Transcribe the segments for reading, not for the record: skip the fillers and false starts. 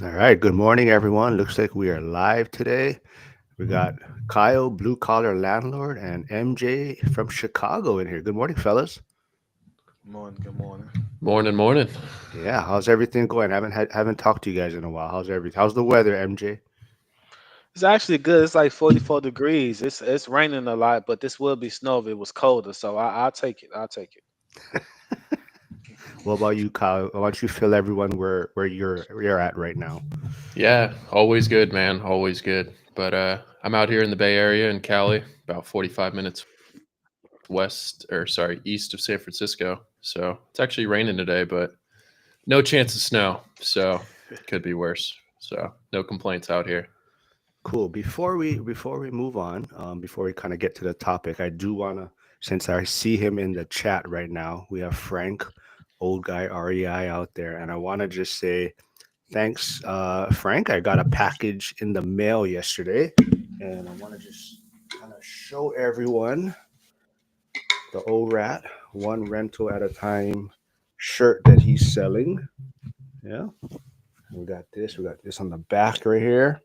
All right. Good morning, everyone. Looks like we are live today. We got Kyle, blue collar landlord, and MJ from Chicago in here. Good morning, fellas. Morning, good morning. Morning, morning. Yeah, how's everything going? Haven't talked to you guys in a while. How's everything? How's the weather, MJ? It's actually good. It's like 44 degrees. It's raining a lot, but this will be snow if it was colder. So I'll take it. I'll take it. What about you, Kyle? Why don't you fill everyone where you're at right now? Yeah, always good, man. Always good. But I'm out here in the Bay Area in Cali, about 45 minutes east of San Francisco. So it's actually raining today, but no chance of snow. So could be worse. So no complaints out here. Cool. Before we move on, before we kind of get to the topic, I do wanna, since I see him in the chat right now, we have Frank, old guy REI out there, and I want to just say thanks, Frank. I got a package in the mail yesterday, and I want to just kind of show everyone the ORAT one rental at a time shirt that he's selling. Yeah, we got this. We got this on the back right here.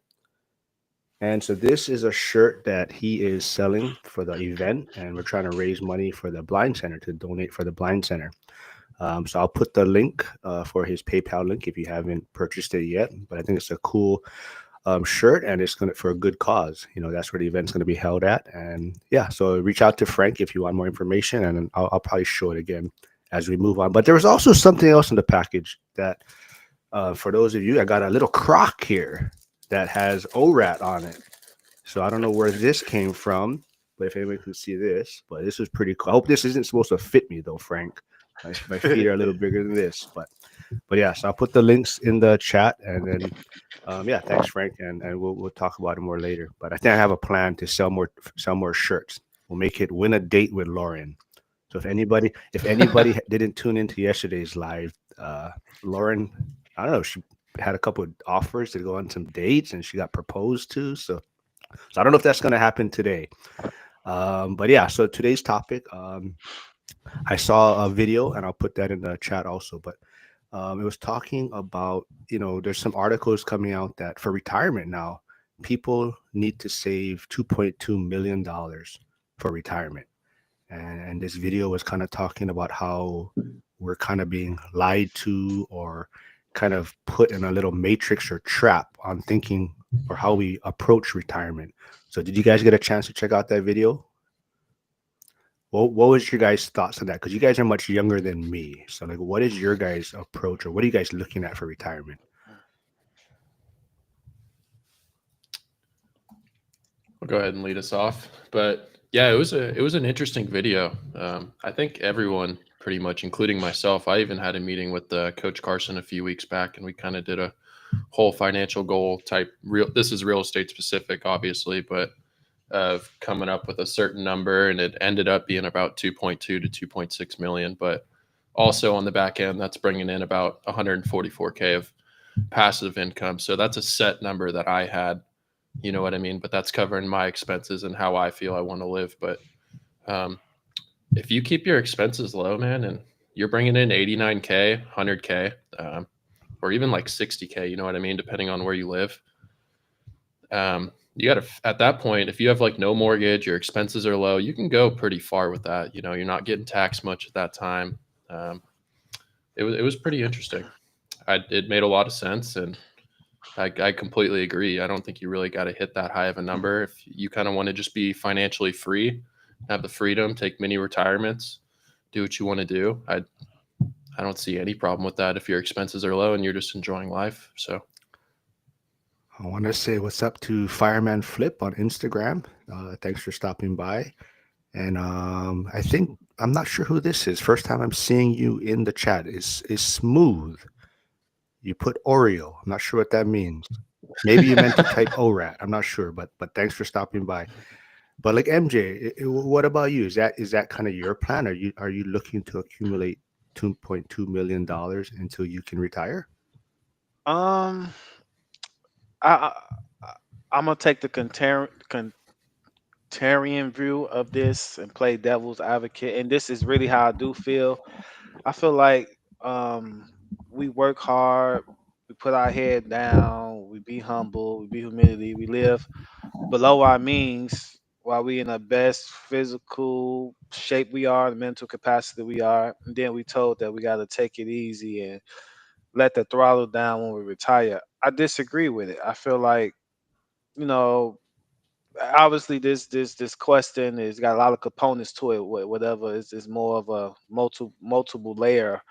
And so this is a shirt that he is selling for the event, and we're trying to raise money for the blind center to donate for the blind center. So I'll put the link for his PayPal link if you haven't purchased it yet. But I think it's a cool shirt, and it's gonna for a good cause. You know, that's where the event's gonna be held at. And yeah, so reach out to Frank if you want more information, and then I'll probably show it again as we move on. But there was also something else in the package that, for those of you, I got a little crock here that has ORAT on it. So I don't know where this came from, but if anyone can see this, but this is pretty cool. I hope this isn't supposed to fit me though, Frank. My feet are a little bigger than this, but yeah. So I'll put the links in the chat, and then yeah, thanks, Frank, and we'll talk about it more later. But I think I have a plan to sell more shirts. We'll make it win a date with Lauren. So if anybody didn't tune into yesterday's live, Lauren, I don't know, she had a couple of offers to go on some dates, and she got proposed to. So I don't know if that's going to happen today. But yeah, so today's topic, I saw a video, and I'll put that in the chat also. But it was talking about, there's some articles coming out that for retirement now, people need to save $2.2 million for retirement. And this video was kind of talking about how we're kind of being lied to, or kind of put in a little matrix or trap on thinking or how we approach retirement. So did you guys get a chance to check out that video? What was your guys' thoughts on that? Because you guys are much younger than me. So like, what is your guys' approach, or what are you guys looking at for retirement? I'll go ahead and lead us off. But yeah, it was an interesting video. I think everyone, pretty much, including myself, I even had a meeting with Coach Carson a few weeks back, and we kind of did a whole financial goal type. This is real estate specific, obviously, but of coming up with a certain number, and it ended up being about 2.2 to 2.6 million. But also on the back end, that's bringing in about 144K of passive income. So that's a set number that I had, you know what I mean? But that's covering my expenses and how I feel I want to live. But um, if you keep your expenses low, man, and you're bringing in 89K, 100K, or even like 60K, you know what I mean, depending on where you live. You got to, at that point, if you have like no mortgage, your expenses are low, you can go pretty far with that. You know, you're not getting taxed much at that time. Um, it was pretty interesting. It made a lot of sense, and I completely agree. I don't think you really got to hit that high of a number if you kind of want to just be financially free, have the freedom, take mini retirements, do what you want to do. I don't see any problem with that if your expenses are low and you're just enjoying life. So I want to say what's up to Fireman Flip on Instagram. Thanks for stopping by. And I think I'm not sure who this is. First time I'm seeing you in the chat. Is smooth. You put Oreo. I'm not sure what that means. Maybe you meant to type ORAT. I'm not sure, but thanks for stopping by. But like MJ, what about you? Is that kind of your plan? Are you looking to accumulate $2.2 million until you can retire? Um, I I'm gonna take the contrarian view of this and play devil's advocate, and this is really how I do feel. I feel like um we work hard, We put our head down. We be humble. We be humility. We live below our means while we in the best physical shape we are, the mental capacity we are. And then we told that we got to take it easy and let the throttle down when we retire. I disagree with it. I feel like, you know, obviously this question has got a lot of components to it. Whatever is more of a multiple layer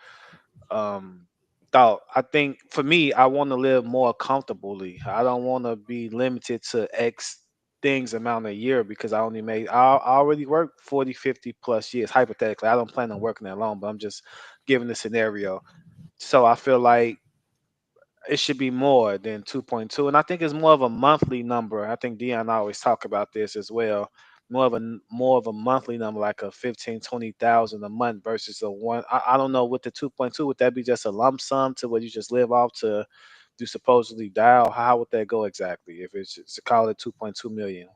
um thought. I think for me, I want to live more comfortably. I don't want to be limited to X things amount a year because I already work 40, 50 plus years hypothetically. I don't plan on working that long, but I'm just giving the scenario. So I feel like it should be more than 2.2, and I think it's more of a monthly number. I think Dion always talk about this as well. More of a monthly number, like a 15, 20,000 a month versus a one. I don't know with the 2.2. Would that be just a lump sum to what you just live off to do supposedly die, or how would that go exactly? If it's to call it 2.2 million.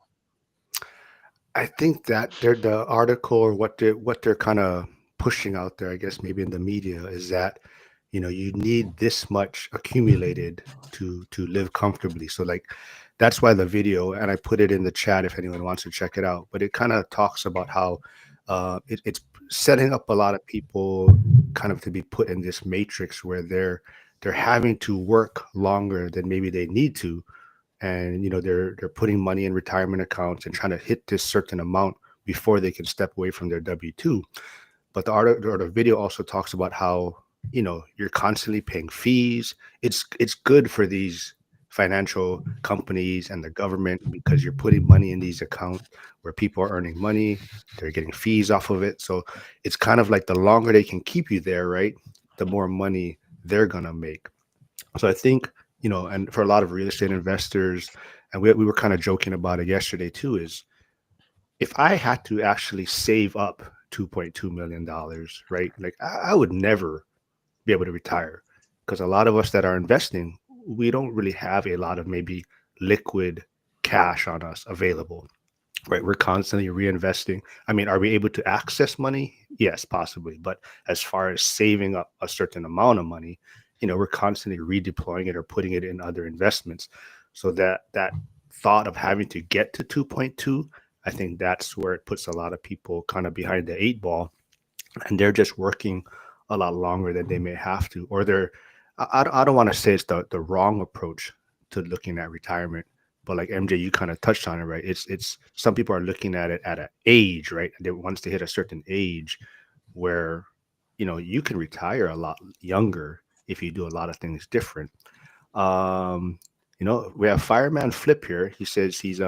I think that the article or what they're kind of pushing out there, I guess maybe in the media, is that you need this much accumulated to live comfortably. So like that's why the video, and I put it in the chat if anyone wants to check it out. But it kind of talks about how it's setting up a lot of people kind of to be put in this matrix where they're having to work longer than maybe they need to, and they're putting money in retirement accounts and trying to hit this certain amount before they can step away from their W-2. But the article or the video also talks about how you're constantly paying fees. It's good for these financial companies and the government because you're putting money in these accounts where people are earning money, they're getting fees off of it. So it's kind of like the longer they can keep you there, right, the more money they're gonna make. So I think, and for a lot of real estate investors, and we were kind of joking about it yesterday too, is if I had to actually save up $2.2 million, right? Like I would never be able to retire because a lot of us that are investing, we don't really have a lot of maybe liquid cash on us available, right? We're constantly reinvesting. I mean, are we able to access money? Yes, possibly. But as far as saving up a certain amount of money, we're constantly redeploying it or putting it in other investments. So that thought of having to get to 2.2, I think that's where it puts a lot of people kind of behind the eight ball, and they're just working a lot longer than they may have to, or they're I don't want to say it's the wrong approach to looking at retirement, but like MJ, you kind of touched on it, right? It's some people are looking at it at an age, right? They once they hit a certain age where you can retire a lot younger if you do a lot of things different. um we have Fireman Flip here. He says he's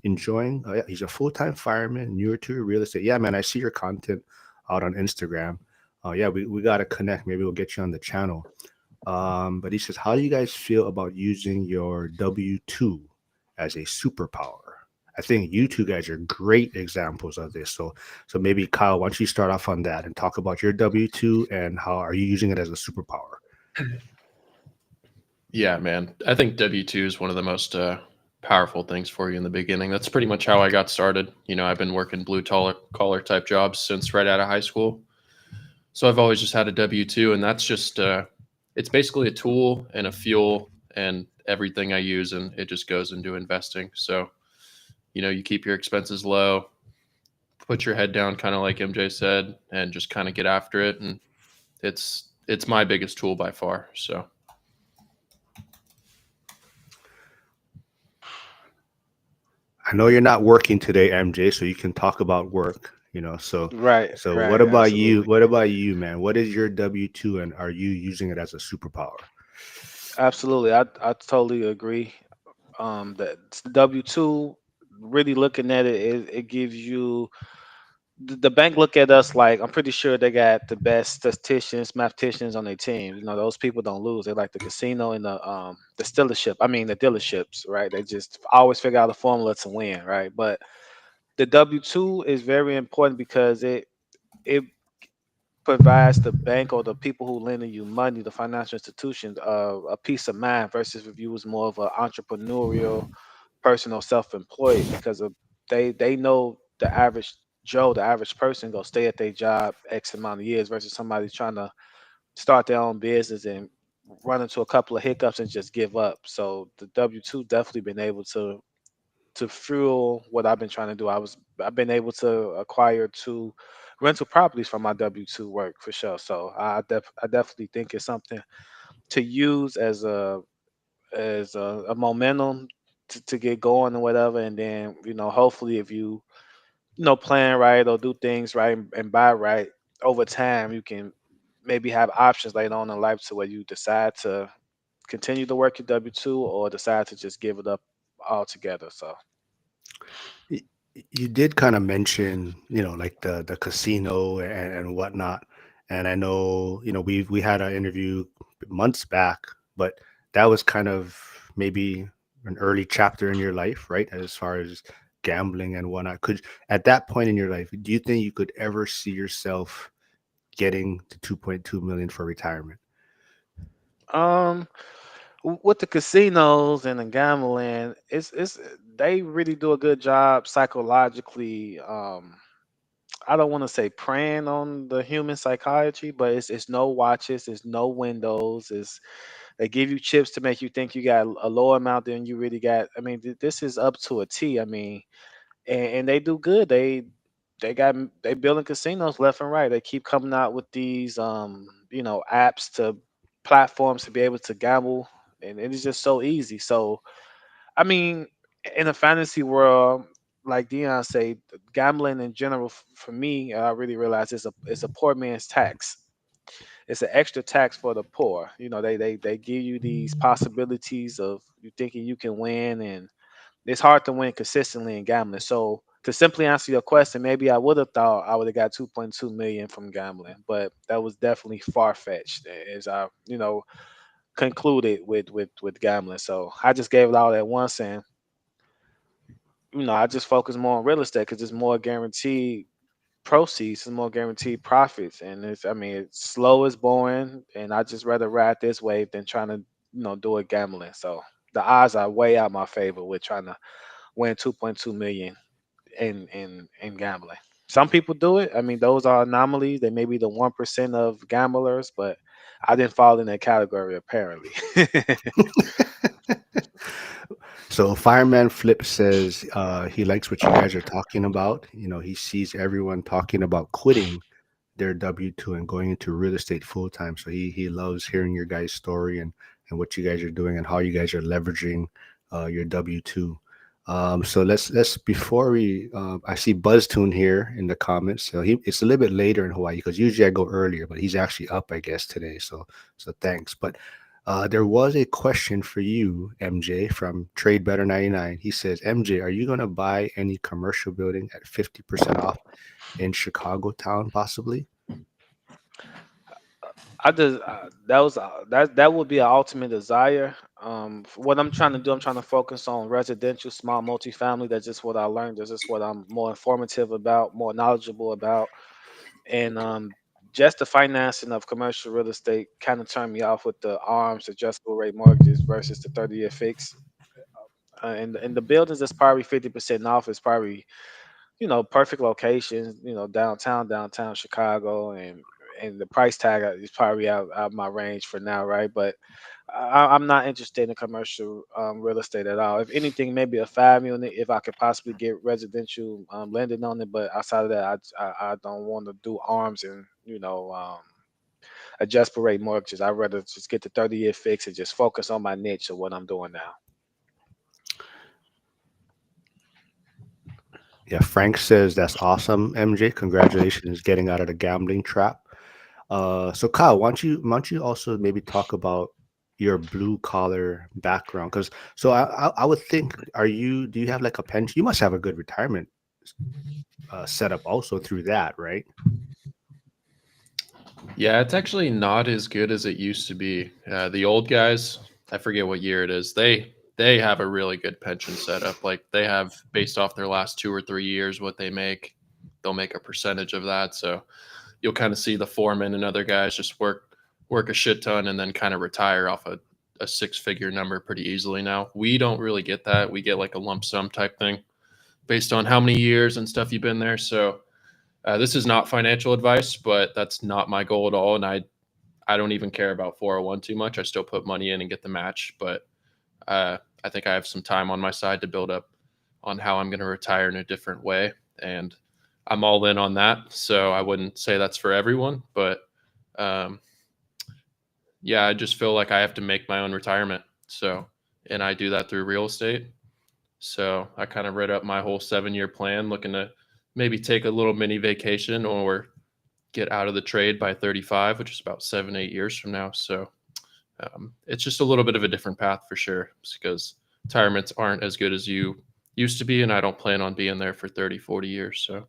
enjoying, yeah, he's a full-time fireman, newer to real estate. Yeah, man, I see your content out on Instagram. Yeah, we got to connect. Maybe we'll get you on the channel. But he says, how do you guys feel about using your W-2 as a superpower? I think you two guys are great examples of this. So maybe Kyle, why don't you start off on that and talk about your W-2 and how are you using it as a superpower? Yeah, man. I think W-2 is one of the most powerful things for you in the beginning. That's pretty much how I got started. I've been working blue collar type jobs since right out of high school. So I've always just had a W-2, and that's just it's basically a tool and a fuel and everything I use, and it just goes into investing. So, you keep your expenses low, put your head down, kind of like MJ said, and just kind of get after it. And it's my biggest tool by far. So. I know you're not working today, MJ, so you can talk about work, so Right, what right, about you? absolutely. What about you, man? What is your W-2 and are you using it as a superpower? Absolutely. I totally agree. That W-2, really looking at it, it gives you the bank look at us like I'm pretty sure they got the best statisticians, mathematicians on their team. Those people don't lose. They like the casino and the dealership. I mean the dealerships, right? They just always figure out a formula to win, right? But the W-2 is very important because it provides the bank or the people who lending you money, the financial institutions, a peace of mind versus if you was more of an entrepreneurial person or self-employed because of they know the average Joe, the average person, go stay at their job X amount of years versus somebody trying to start their own business and run into a couple of hiccups and just give up. So the W-2 definitely been able to fuel what I've been trying to do. I've been able to acquire two rental properties from my W-2 work for sure. So I definitely think it's something to use as a momentum to get going and whatever. And then hopefully if you plan right or do things right and buy right over time, you can maybe have options later on in life to where you decide to continue to work your W-2 or decide to just give it up altogether. So Y- You did kind of mention, like the casino and whatnot. And I know, we had an interview months back, but that was kind of maybe an early chapter in your life, right? As far as gambling and whatnot. Could At that point in your life, do you think you could ever see yourself getting to 2.2 million for retirement? um with the casinos and the gambling, it's they really do a good job psychologically. I don't want to say preying on the human psychiatry, but it's no watches, it's no windows, it's they give you chips to make you think you got a lower amount than you really got. I mean, this is up to a T. I mean, and they do good. They building casinos left and right. They keep coming out with these apps to platforms to be able to gamble, and it is just so easy. So I mean, in a fantasy world, like Dion say, gambling in general for me, I really realize it's a poor man's tax. It's an extra tax for the poor. They give you these possibilities of you thinking you can win, and it's hard to win consistently in gambling. So to simply answer your question, maybe I would have thought I would have got 2.2 million from gambling, but that was definitely far fetched as I concluded with gambling. So I just gave it all at once, and I just focus more on real estate because it's more guaranteed proceeds, it's more guaranteed profits, and it's I mean it's slow as boring, and I just rather ride this wave than trying to do it gambling. So the odds are way out my favor with trying to win 2.2 million in gambling. Some people do it. I mean, those are anomalies. They may be the 1% of gamblers, but I didn't fall in that category apparently. So Fireman Flip says he likes what you guys are talking about. He sees everyone talking about quitting their W-2 and going into real estate full time. So he loves hearing your guys' story and what you guys are doing and how you guys are leveraging your W-2. So let's before we I see BuzzTune here in the comments. So it's a little bit later in Hawaii because usually I go earlier, but he's actually up, I guess, today. So thanks. But there was a question for you, MJ, from Trade Better 99. He says, MJ, are you going to buy any commercial building at 50% off in Chicago town, possibly? I just that was that would be an ultimate desire. What I'm trying to do, I'm trying to focus on residential, small multifamily. That's just what I learned. That's just what I'm more informative about, more knowledgeable about, and just the financing of commercial real estate kind of turned me off with the ARMs, adjustable rate mortgages versus the 30-year fix. And the buildings that's probably 50% off is probably perfect locations, downtown Chicago, and the price tag is probably out my range for now, right? But I'm not interested in commercial real estate at all. If anything, maybe a 5 unit if I could possibly get residential lending on it. But outside of that, I don't want to do arms and adjustable rate mortgages. I'd rather just get the 30-year fix and just focus on my niche of what I'm doing now. Yeah, Frank says that's awesome, MJ. Congratulations getting out of the gambling trap. So Kyle, why don't you also maybe talk about your blue collar background? Because I would think, do you have like a pension? You must have a good retirement setup also through that, right? Yeah, it's actually not as good as it used to be. The old guys, I forget what year it is. They have a really good pension setup. Like they have based off their last 2 or 3 years what they make, they'll make a percentage of that. So you'll kind of see the foreman and other guys just work a shit ton and then kind of retire off a 6 figure number pretty easily now. We don't really get that. We get like a lump sum type thing based on how many years and stuff you've been there. So this is not financial advice, but that's not my goal at all. And I I don't even care about 401 too much. I still put money in and get the match, but I think I have some time on my side to build up on how I'm going to retire in a different way. And I'm all in on that. So I wouldn't say that's for everyone, but um, yeah, I just feel like I have to make my own retirement. So, and I do that through real estate. So I kind of read up my whole 7 year plan, looking to maybe take a little mini vacation or get out of the trade by 35, which is about 7, 8 years from now. So it's just a little bit of a different path for sure, because retirements aren't as good as you used to be. And I don't plan on being there for 30, 40 years. So,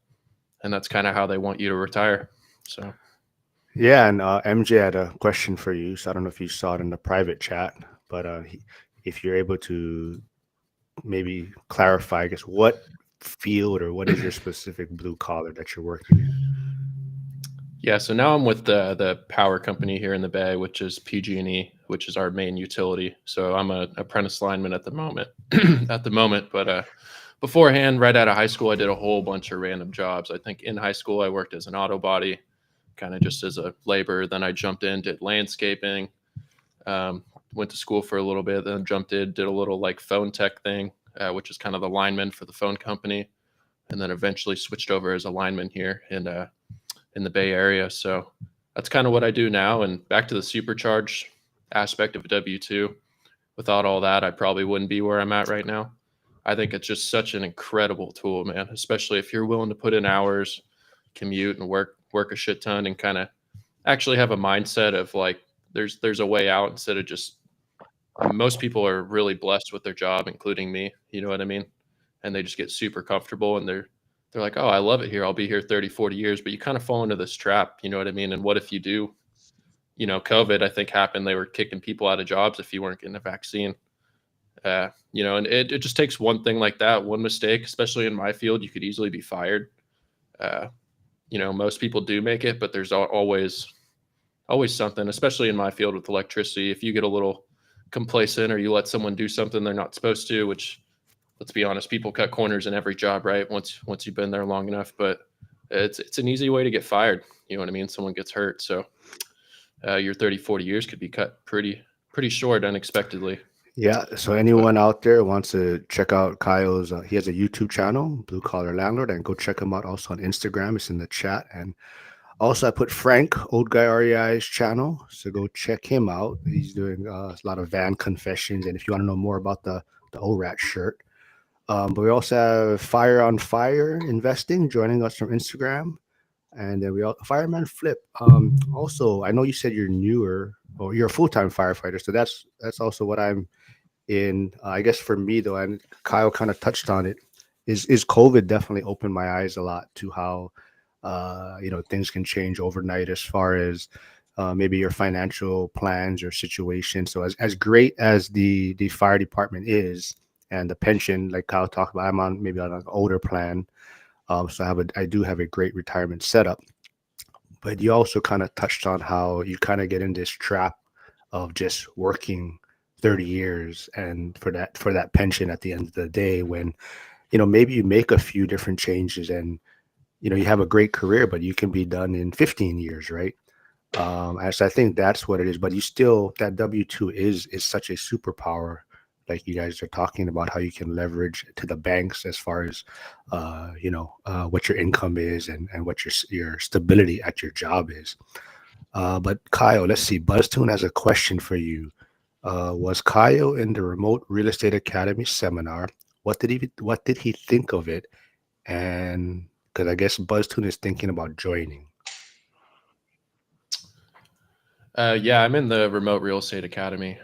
and that's kind of how they want you to retire. So, Yeah, and MJ had a question for you. So I don't know if you saw it in the private chat, but if you're able to maybe clarify, I guess, what field or what is your specific blue collar that you're working in? yeah, so now I'm with the power company here in the Bay, which is PG&E, which is our main utility. So I'm a apprentice lineman at the moment, But beforehand, right out of high school, I did a whole bunch of random jobs. I think in high school, I worked as an auto body, kind of just as a laborer. Then I jumped in, did landscaping, um, went to school for a little bit, then jumped in, did a little like phone tech thing, which is kind of the lineman for the phone company, and then eventually switched over as a lineman here in the Bay Area. So that's kind of what I do now. And back to the supercharge aspect of a W-2. Without all that, I probably wouldn't be where I'm at right now. I think it's just such an incredible tool, man, especially if you're willing to put in hours, commute and work a shit ton and kind of actually have a mindset of like there's a way out instead of just most people are really blessed with their job, including me. You know what I mean? And they just get super comfortable and they're like, oh, I love it here. I'll be here 30, 40 years. But you kind of fall into this trap. You know what I mean? And what if you do? You know, COVID, I think, happened. They were kicking people out of jobs if you weren't getting a vaccine. And it just takes one thing like that, one mistake, especially in my field, you could easily be fired. Uh, most people do make it, but there's always something, especially in my field with electricity. If you get a little complacent or you let someone do something they're not supposed to, which let's be honest, people cut corners in every job, right? Once you've been there long enough, but it's an easy way to get fired. You know what I mean? Someone gets hurt. So your 30, 40 years could be cut pretty short unexpectedly. Yeah, so But anyone out there wants to check out Kyle's, he has a YouTube channel, Blue Collar Landlord, and go check him out also on Instagram. It's in the chat. And also, I put Frank, Old Guy REI's channel, so go check him out. He's doing a lot of van confessions. And if you want to know more about the ORAT shirt, but we also have Fire on Fire Investing joining us from Instagram. And then we all Fireman Flip. Also, I know you said you're newer or you're a full-time firefighter, so that's also what I'm in. I guess for me though, and Kyle kind of touched on it, is COVID definitely opened my eyes a lot to how things can change overnight as far as maybe your financial plans or situation. So as great as the fire department is and the pension, like Kyle talked about, I'm on maybe on an older plan. So I do have a great retirement setup. But you also kind of touched on how you kind of get in this trap of just working 30 years and for that pension at the end of the day when maybe you make a few different changes and you have a great career, but you can be done in 15 years, right? And so I think that's what it is. But you still, that W-2 is such a superpower, like you guys are talking about how you can leverage to the banks as far as what your income is and what your stability at your job is. But Kyle, let's see. BuzzTune has a question for you. Was Kyle in the Remote Real Estate Academy seminar? What did he think of it? And because I guess BuzzTune is thinking about joining. yeah, I'm in the Remote Real Estate Academy.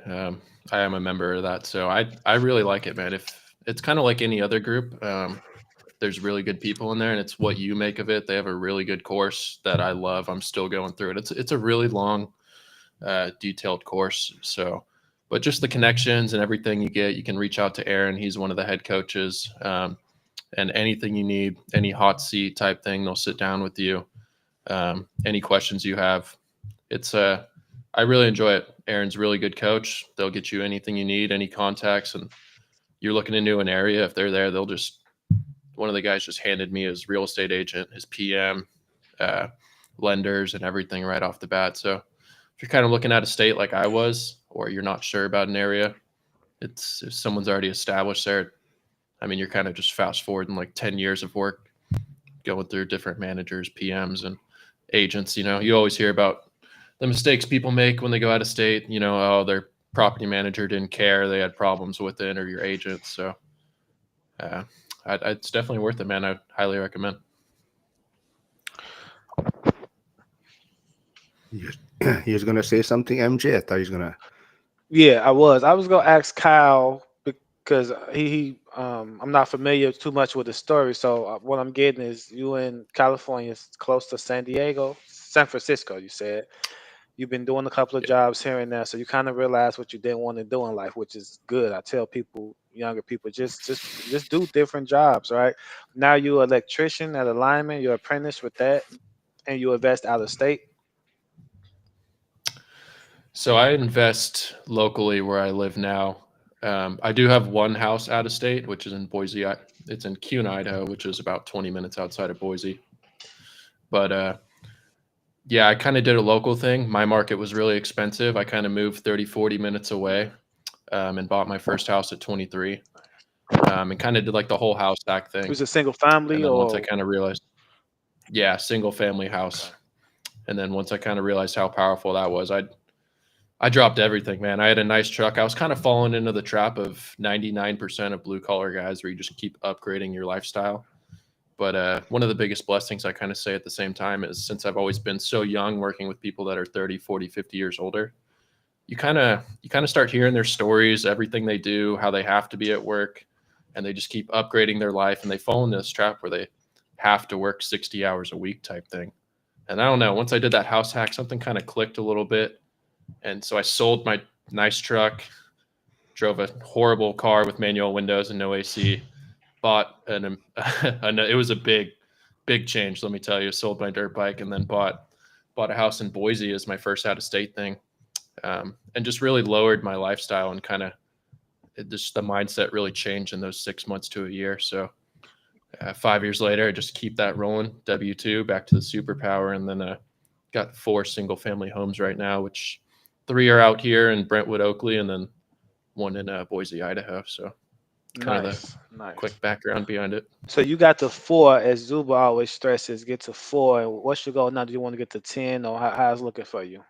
I am a member of that, so I really like it, man. If it's kind of like any other group, there's really good people in there, and it's what you make of it. They have a really good course that I love. I'm still going through it. It's a really long, detailed course. So, but just the connections and everything you get, you can reach out to Aaron. He's one of the head coaches, and anything you need, any hot seat type thing, they'll sit down with you. Any questions you have, it's I really enjoy it. Aaron's a really good coach. They'll get you anything you need, any contacts, and you're looking into an area. If they're there, they'll just one of the guys just handed me his real estate agent, his PM, uh, lenders, and everything right off the bat. So if you're kind of looking at a state like I was, or you're not sure about an area, it's if someone's already established there. I mean, you're kind of just fast forwarding like 10 years of work, going through different managers, PMs, and agents. You always hear about the mistakes people make when they go out of state. Oh, their property manager didn't care, they had problems with it, or your agent. So uh, it's definitely worth it, man. I highly recommend. You, he was gonna say something, MJ. I thought he was gonna. Yeah, I was. I was gonna ask Kyle because I'm not familiar too much with the story. So what I'm getting is you in California, close to San Diego, San Francisco. You said you've been doing a couple of Yeah. jobs here and there, so you kind of realize what you didn't want to do in life, which is good. I tell people, younger people, just do different jobs, right? Now you're an electrician at a lineman, you're apprentice with that, and you invest out of state. So I invest locally where I live now. I do have one house out of state, which is in Boise. It's in Kuhn, Idaho, which is about 20 minutes outside of Boise. But yeah, I kind of did a local thing. My market was really expensive. I kind of moved 30, 40 minutes away, and bought my first house at 23, and kind of did like the whole house hack It thing. was a single And family then once I or kind of realized, yeah, single family okay. house. And then once I kind of realized how powerful that was, I dropped everything, man. I had a nice truck. I was kind of falling into the trap of 99% of blue collar guys where you just keep upgrading your lifestyle. But one of the biggest blessings I kind of say at the same time is since I've always been so young working with people that are 30, 40, 50 years older, you kind of start hearing their stories, everything they do, how they have to be at work, and they just keep upgrading their life and they fall into this trap where they have to work 60 hours a week type thing. And I don't know, once I did that house hack, something kind of clicked a little bit. And so I sold my nice truck, drove a horrible car with manual windows and no AC, bought it was a big change, let me tell you. Sold my dirt bike and then bought a house in Boise as my first out of state thing, and just really lowered my lifestyle and kind of just the mindset really changed in those 6 months to a year. So 5 years later, I just keep that rolling. W-2 back to the superpower, and then got 4 single family homes right now, which 3 are out here in Brentwood, Oakley, and then one in Boise, Idaho. So kind of the Nice, nice. quick background behind it. So you got to four, as Zuba always stresses, get to four. And what's your goal now? Do you want to get to 10, or how's it looking for you?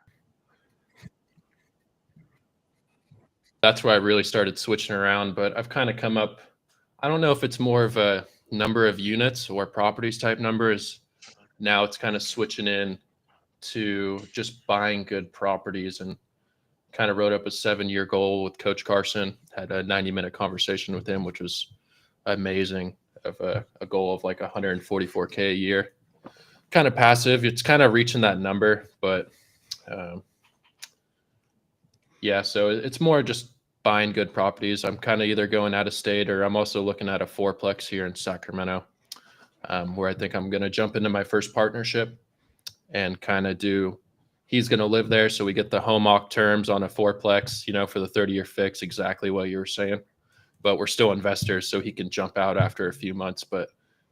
That's where I really started switching around. But I've kind of come up. I don't know if it's more of a number of units or properties type numbers. Now it's kind of switching in to just buying good properties, and kind of wrote up a 7-year goal with Coach Carson. Had a 90-minute conversation with him, which was amazing. Of a goal of like 144K a year. Kind of passive. It's kind of reaching that number, but um, yeah. So it's more just buying good properties. I'm kind of either going out of state, or I'm also looking at a fourplex here in Sacramento, where I think I'm going to jump into my first partnership and kind of do. He's going to live there, so we get the home awk terms on a fourplex, for the 30-year fix, exactly what you were saying. But we're still investors, so he can jump out after a few months. But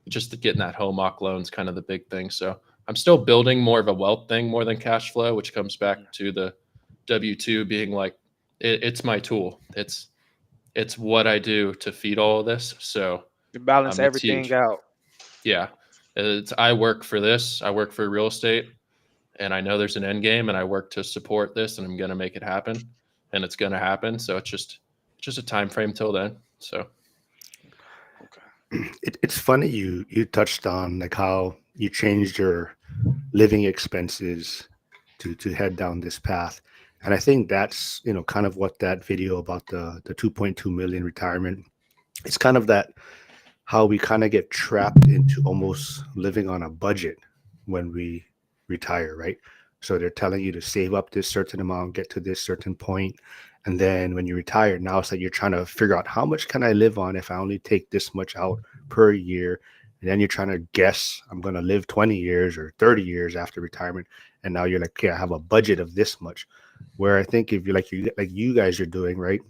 just getting that home awk loan is kind of the big thing. So I'm still building more of a wealth thing more than cash flow, which comes back to the W-2 being like it's my tool. It's what I do to feed all of this. So You balance it's everything huge. out. Yeah, I work for this. I work for real estate, and I know there's an end game, and I work to support this, and I'm going to make it happen, and it's going to happen. So it's just a time frame till then. So Okay. It's funny you touched on like how you changed your living expenses to head down this path, and I think that's kind of what that video about the 2.2 million retirement. It's kind of that how we kind of get trapped into almost living on a budget when we retire, right? So they're telling you to save up this certain amount, get to this certain point, and then when you retire, now it's like you're trying to figure out how much can I live on if I only take this much out per year. And then you're trying to guess I'm going to live 20 years or 30 years after retirement, and now you're like, okay, I have a budget of this much. Where I think if you guys are doing right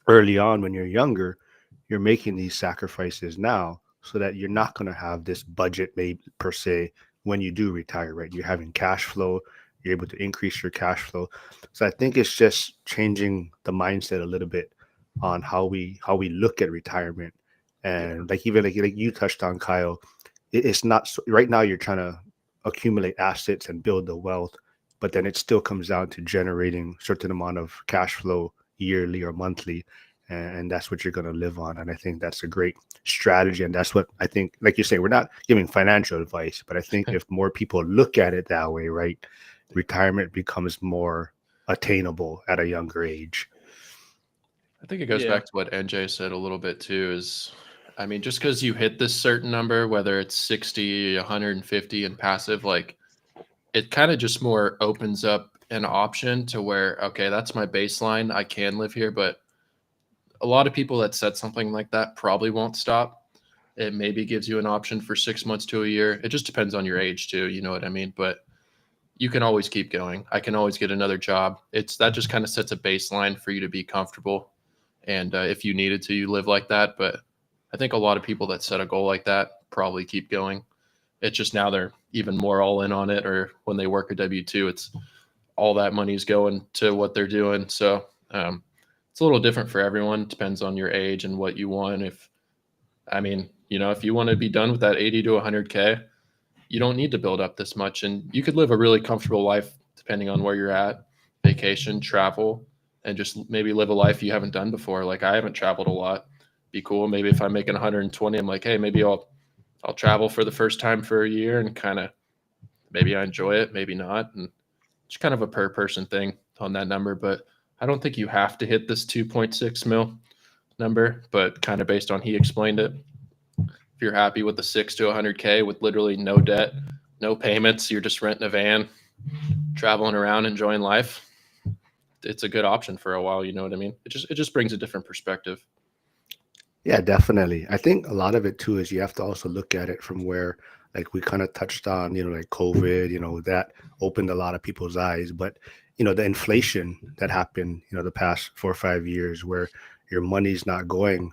early on when you're younger, you're making these sacrifices now so that you're not going to have this budget made per se when you do retire, right? You're having cash flow, you're able to increase your cash flow. So I think it's just changing the mindset a little bit on how we look at retirement. Yeah. And like even like you touched on, Kyle, it's not so, right now you're trying to accumulate assets and build the wealth, but then it still comes down to generating certain amount of cash flow yearly or monthly, and that's what you're going to live on. And I think that's a great strategy, and that's what I think, like you say, we're not giving financial advice, but I think if more people look at it that way, right, retirement becomes more attainable at a younger age. I think it goes Yeah. back to what NJ said a little bit too is I mean, just because you hit this certain number, whether it's 60, 150 and passive, like it kind of just more opens up an option to where, okay, that's my baseline. I can live here. But a lot of people that said something like that probably won't stop. It maybe gives you an option for 6 months to a year. It just depends on your age too. You know what I mean? But you can always keep going. I can always get another job. It's that just kind of sets a baseline for you to be comfortable. And if you needed to, you live like that. But I think a lot of people that set a goal like that probably keep going. It's just now they're even more all in on it, or when they work a W 2, it's all that money's going to what they're doing. So it's a little different for everyone. It depends on your age and what you want. If I mean, if you want to be done with that 80 to 100K, you don't need to build up this much, and you could live a really comfortable life depending on where you're at, vacation, travel, and just maybe live a life you haven't done before. Like I haven't traveled a lot. Be cool. Maybe if I'm making 120, I'm like, hey, maybe I'll travel for the first time for a year and kind of maybe I enjoy it, maybe not, and it's kind of a per person thing on that number. But I don't think you have to hit this 2.6 mil number, but kind of based on he explained it. If you're happy with the 6 to 100K with literally no debt, no payments, you're just renting a van, traveling around, enjoying life. It's a good option for a while. You know what I mean? It just brings a different perspective. Yeah, definitely. I think a lot of it too is you have to also look at it from where, like we kind of touched on, like COVID, that opened a lot of people's eyes. But, the inflation that happened, the past 4 or 5 years where your money's not going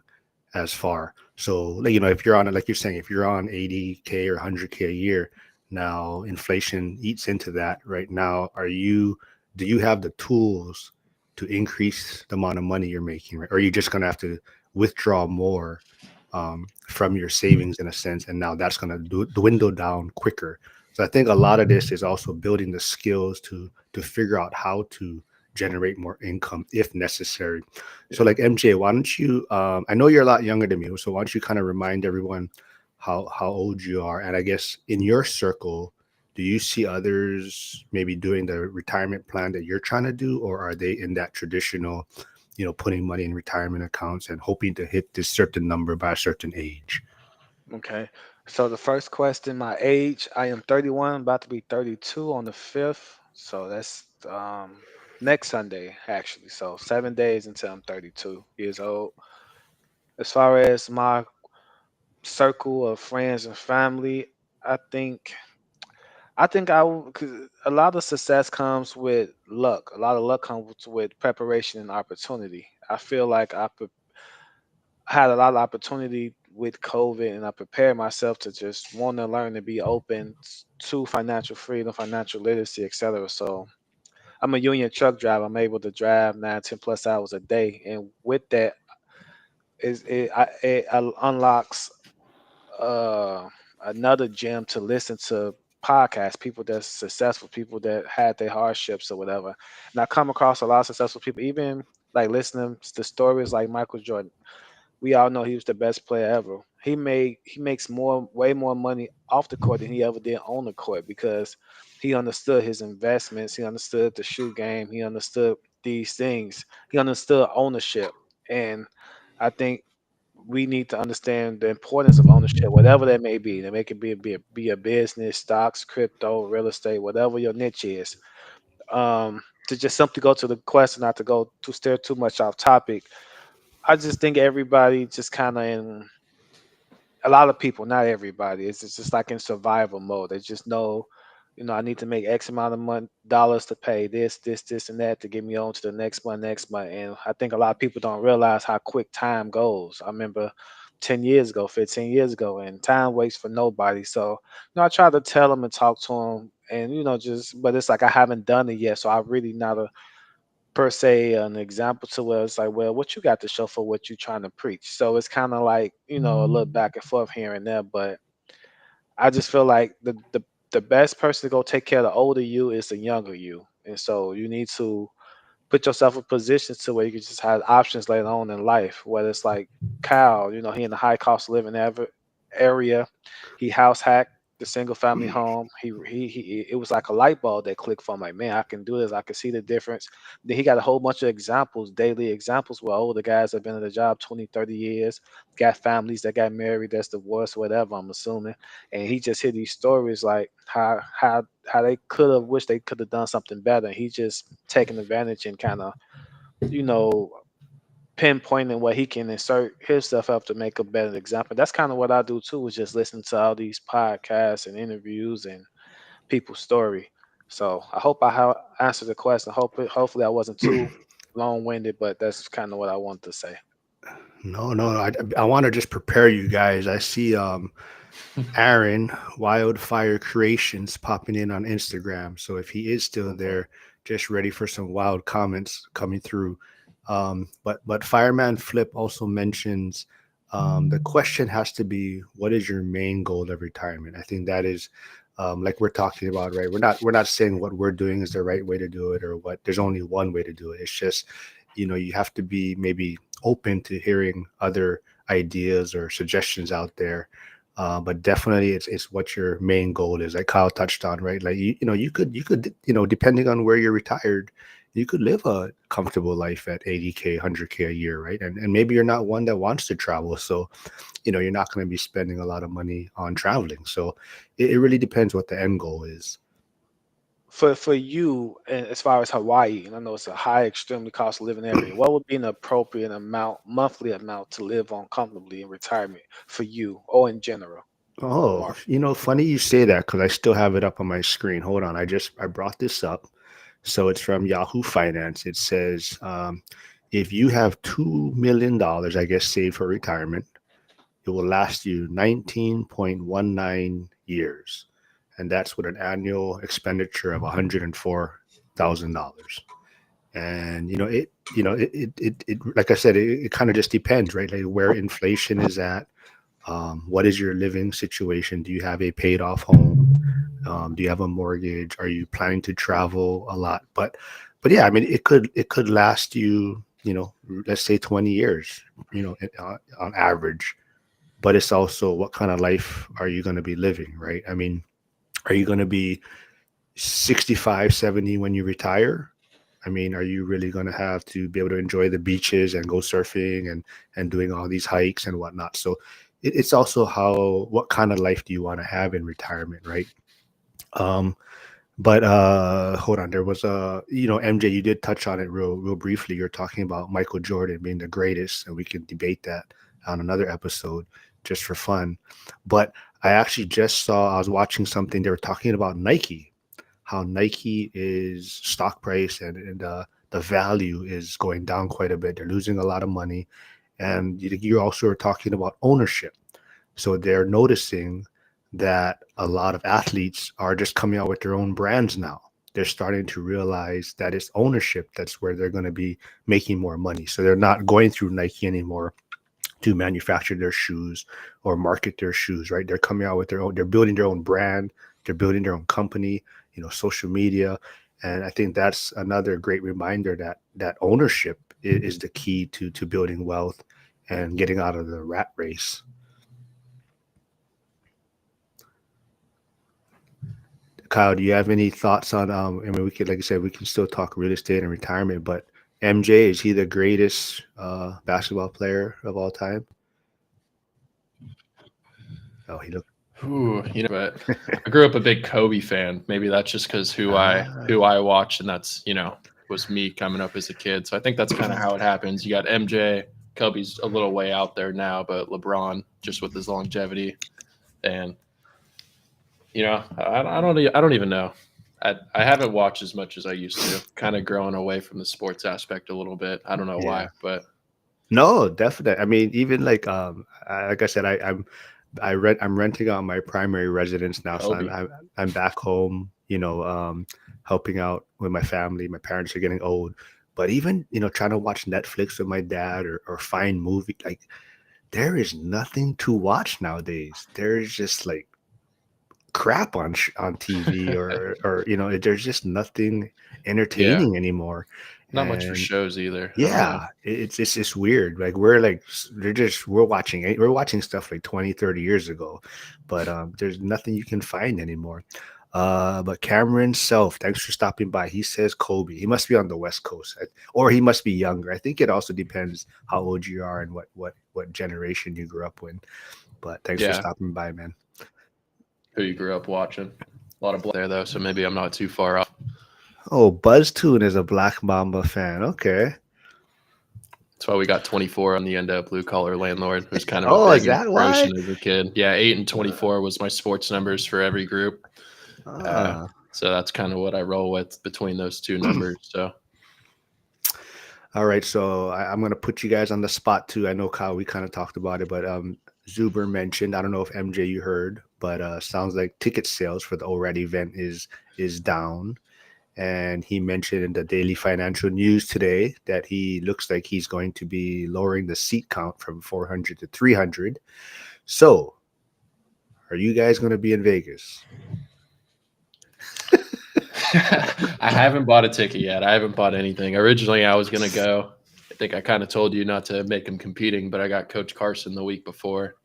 as far. So, like, if you're on, like you're saying, if you're on 80K or 100K a year, now inflation eats into that right now. Do you have the tools to increase the amount of money you're making, right? Or are you just going to have to withdraw more from your savings in a sense? And now that's going to dwindle down quicker. So I think a lot of this is also building the skills to figure out how to generate more income if necessary. So, like MJ, why don't you? I know you're a lot younger than me, so why don't you kind of remind everyone how old you are, and I guess in your circle, do you see others maybe doing the retirement plan that you're trying to do, or are they in that traditional, putting money in retirement accounts and hoping to hit this certain number by a certain age? Okay. So the first question, my age, I am 31, about to be 32 on the 5th. So that's next Sunday, actually. So 7 days until I'm 32 years old. As far as my circle of friends and family, I think because a lot of success comes with luck. A lot of luck comes with preparation and opportunity. I feel like had a lot of opportunity with COVID, and I prepared myself to just want to learn and be open to financial freedom, financial literacy, etc. So I'm a union truck driver. I'm able to drive 9, 10 plus hours a day, and with that, it unlocks uh, another gem to listen to podcasts, people that's successful, people that had their hardships or whatever. And I come across a lot of successful people, even like listening to stories like Michael Jordan. We all know he was the best player ever. He makes way more money off the court than he ever did on the court because he understood his investments, he understood the shoe game, he understood these things, he understood ownership. And I think we need to understand the importance of ownership, whatever that may be. That may could be a business, stocks, crypto, real estate, whatever your niche is. To just simply go to the question, not to go to stare too much off topic. I just think everybody just kind of in a lot of people, not everybody, it's just like in survival mode. They just know, I need to make X amount of dollars to pay this, and that to get me on to the next month. And I think a lot of people don't realize how quick time goes. I remember 10 years ago, 15 years ago, and time waits for nobody. So, I try to tell them and talk to them and just but it's like I haven't done it yet, so I really not a per se an example to where it's like, well, what you got to show for what you trying to preach? So it's kind of like a little back and forth here and there, but I just feel like the best person to go take care of the older you is the younger you, and so you need to put yourself in positions to where you can just have options later on in life. Whether it's like Kyle, he in the high cost of living area, he house hacked the single family home. He it was like a light bulb that clicked for him. Like, man, I can do this. I can see the difference. Then he got a whole bunch of examples, daily examples, where older guys have been in the job 20, 30 years, got families that got married, that's divorced, whatever. I'm assuming, and he just hear these stories like how they could have wished they could have done something better. He just taking advantage and kind of you know pinpointing what he can insert his stuff up to make a better example. That's kind of what I do too, is just listen to all these podcasts and interviews and people's story. So I hope I have answered the question. Hopefully I wasn't too long winded, but that's kind of what I want to say. No, no, I want to just prepare you guys. I see Aaron Wildfire Creations popping in on Instagram. So if he is still Okay. there, just ready for some wild comments coming through. But Fireman Flip also mentions the question has to be, what is your main goal of retirement? I think that is like we're talking about, right? We're not saying what we're doing is the right way to do it or what. There's only one way to do it. It's just you have to be maybe open to hearing other ideas or suggestions out there. But definitely it's what your main goal is, like Kyle touched on, right? Like you could depending on where you're retired, you could live a comfortable life at 80K 100K a year, right? And maybe you're not one that wants to travel, so you're not going to be spending a lot of money on traveling. So it really depends what the end goal is. For you, and as far as Hawaii, and I know it's a high, extremely cost of living area, what would be an appropriate amount, monthly amount, to live on comfortably in retirement for you, or in general, Oh, Mark? funny you say that because I still have it up on my screen. Hold on, I brought this up. So it's from Yahoo Finance. It says if you have $2 million, I guess, saved for retirement, it will last you 19.19 years, and that's with an annual expenditure of $104,000. And it like I said, it kind of just depends, right? Like where inflation is at. What is your living situation? Do you have a paid off home? Do you have a mortgage? Are you planning to travel a lot? But yeah, I mean, it could last you, let's say 20 years, on average. But it's also what kind of life are you going to be living, right? I mean, are you going to be 65, 70 when you retire? I mean, are you really going to have to be able to enjoy the beaches and go surfing and doing all these hikes and whatnot? So it's also what kind of life do you want to have in retirement, right? Um, but hold on, there was MJ, you did touch on it real briefly. You're talking about Michael Jordan being the greatest, and we can debate that on another episode just for fun. But I actually just saw, I was watching something, they were talking about Nike, how Nike is stock price and the value is going down quite a bit. They're losing a lot of money. And you also are talking about ownership. So they're noticing that a lot of athletes are just coming out with their own brands now. They're starting to realize that it's ownership that's where they're going to be making more money. So they're not going through Nike anymore to manufacture their shoes or market their shoes, right? They're coming out with their own, they're building their own brand, they're building their own company, social media. And I think that's another great reminder that ownership is the key to building wealth and getting out of the rat race. Kyle, do you have any thoughts on I mean, we could, like I said, we can still talk real estate and retirement, but MJ, is he the greatest basketball player of all time? Oh, he looked Ooh, but I grew up a big Kobe fan. Maybe that's just because who I ah, who I watched, and that's was me coming up as a kid. So I think that's kind of how it happens. You got MJ, Kobe's a little way out there now, but LeBron just with his longevity, and I don't even know. I haven't watched as much as I used to. Kind of growing away from the sports aspect a little bit. I don't know yeah. why, but No, definitely. I mean, even like like I said, I'm renting out my primary residence now, so Kobe. I'm back home, you know, helping out with my family. My parents are getting old, but even, trying to watch Netflix with my dad, or find movie, like, there is nothing to watch nowadays. There's just like crap on TV, or there's just nothing Yeah, entertaining anymore. not much for And shows either. I don't know. yeah, it's weird. Like, we're watching stuff like 20, 30 years ago, but there's nothing you can find anymore. But Cameron Self, thanks for stopping by. He says Kobe. He must be on the West Coast, or he must be younger. I think it also depends how old you are and what generation you grew up with. But thanks for Yeah, stopping by, man. who you grew up watching. A lot of black there though, so maybe I'm not too far off. Oh, BuzzTune is a Black Mamba fan. Okay. That's why we got 24 on the end of Blue Collar Landlord. It was kind of a Oh, is big that why? inspiration as a kid. Yeah, 8 and Uh, 24 was my sports numbers for every group. Uh, ah. so that's kind of what I roll with between those two numbers. So All right, so I'm gonna put you guys on the spot too. I know, Kyle, we kind of talked about it, but Zuber mentioned. I don't know if MJ you heard, but sounds like ticket sales for the ORAD event is down. And he mentioned in the Daily Financial News today that he looks like he's going to be lowering the seat count from 400 to 300. So, are you guys going to be in Vegas? I haven't bought a ticket yet. I haven't bought anything. Originally, I was going to go. I think I kind of told you not to make him competing, but I got Coach Carson the week before.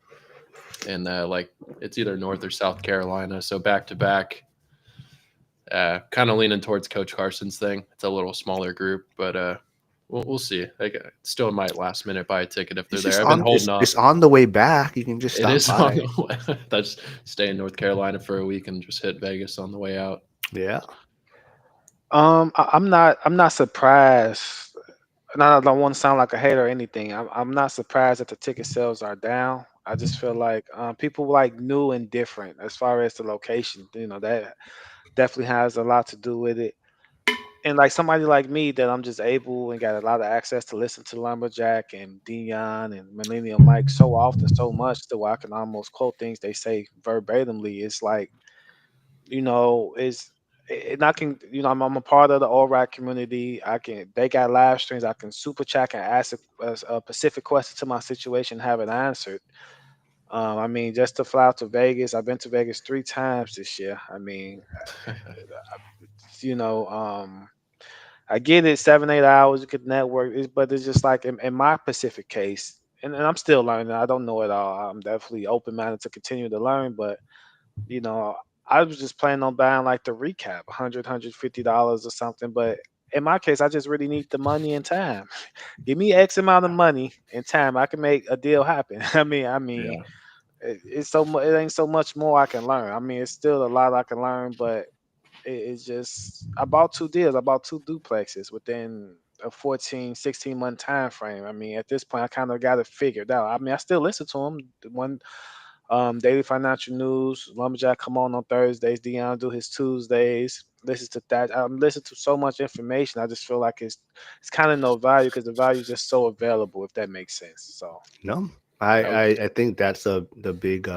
And like it's either North or South Carolina. So back to back, kind of leaning towards Coach Carson's thing. It's a little smaller group, but we'll see. Like, still might last minute buy a ticket if they're It's there. just I've been on. holding It's off. on the way back. You can just It stop is on by. the way. That's stay in North Carolina for a week and just hit Vegas on the way out. Yeah. I'm not surprised. And I don't want to sound like a hater or anything. I'm not surprised that the ticket sales are down. I just feel like people like new and different as far as the location. That definitely has a lot to do with it. And like somebody like me that I'm just able and got a lot of access to listen to Lumberjack and Dion and Millennium Mike so often, so much that where I can almost quote things they say verbatimly. It's like, is and I can, I'm a part of the all right community. They got live streams. I can super chat and ask a specific question to my situation, have it answered. I mean, just to fly out to Vegas, I've been to Vegas 3 times this year. I mean, you know, I get it, 7, 8 hours, you could network, but it's just like in my specific case, and I'm still learning. I don't know it all. I'm definitely open minded to continue to learn, but you know, I was just planning on buying like the recap, 100, $150 or something. But in my case, I just really need the money and time. Give me X amount of money and time, I can make a deal happen. I mean, Yeah. it's so much. It ain't so much more I can learn. I mean, it's still a lot I can learn, but it's just I bought 2 deals. I bought 2 duplexes within a 14, 16 month time frame. I mean, at this point, I kind of got it figured out. I mean, I still listen to them. The one Daily Financial News, Lumberjack come on Thursdays, Dion do his Tuesdays. Listen to that. I'm listening to so much information. I just feel like it's kind of no value because the value is just so available. If that makes sense. So No, I I I, would. I think that's the big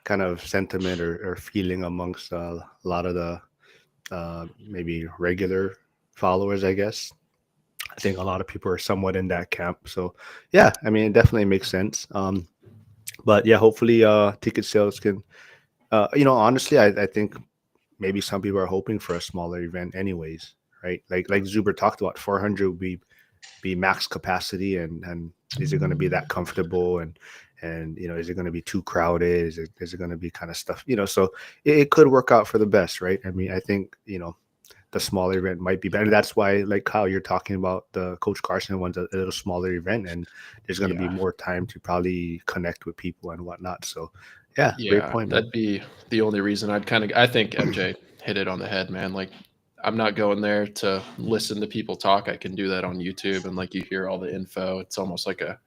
kind of sentiment, or feeling amongst a lot of the maybe regular followers, I guess. I think a lot of people are somewhat in that camp. So yeah, I mean, it definitely makes sense. But yeah, hopefully ticket sales can, honestly, I think maybe some people are hoping for a smaller event anyways, right? Like Zuber talked about, 400 would be max capacity, and is it going to be that comfortable, and is it going to be too crowded, is it going to be kind of stuff, so it could work out for the best, right? I mean, I think the smaller event might be better. That's why, like Kyle, you're talking about the Coach Carson one's a little smaller event, and there's going to be Yeah. more time to probably connect with people and whatnot. So yeah, great Yeah. point, man. That'd be the only reason I'd kind of. I think MJ hit it on the head, man. Like, I'm not going there to listen to people talk. I can do that on YouTube, and like you hear all the info. It's almost like a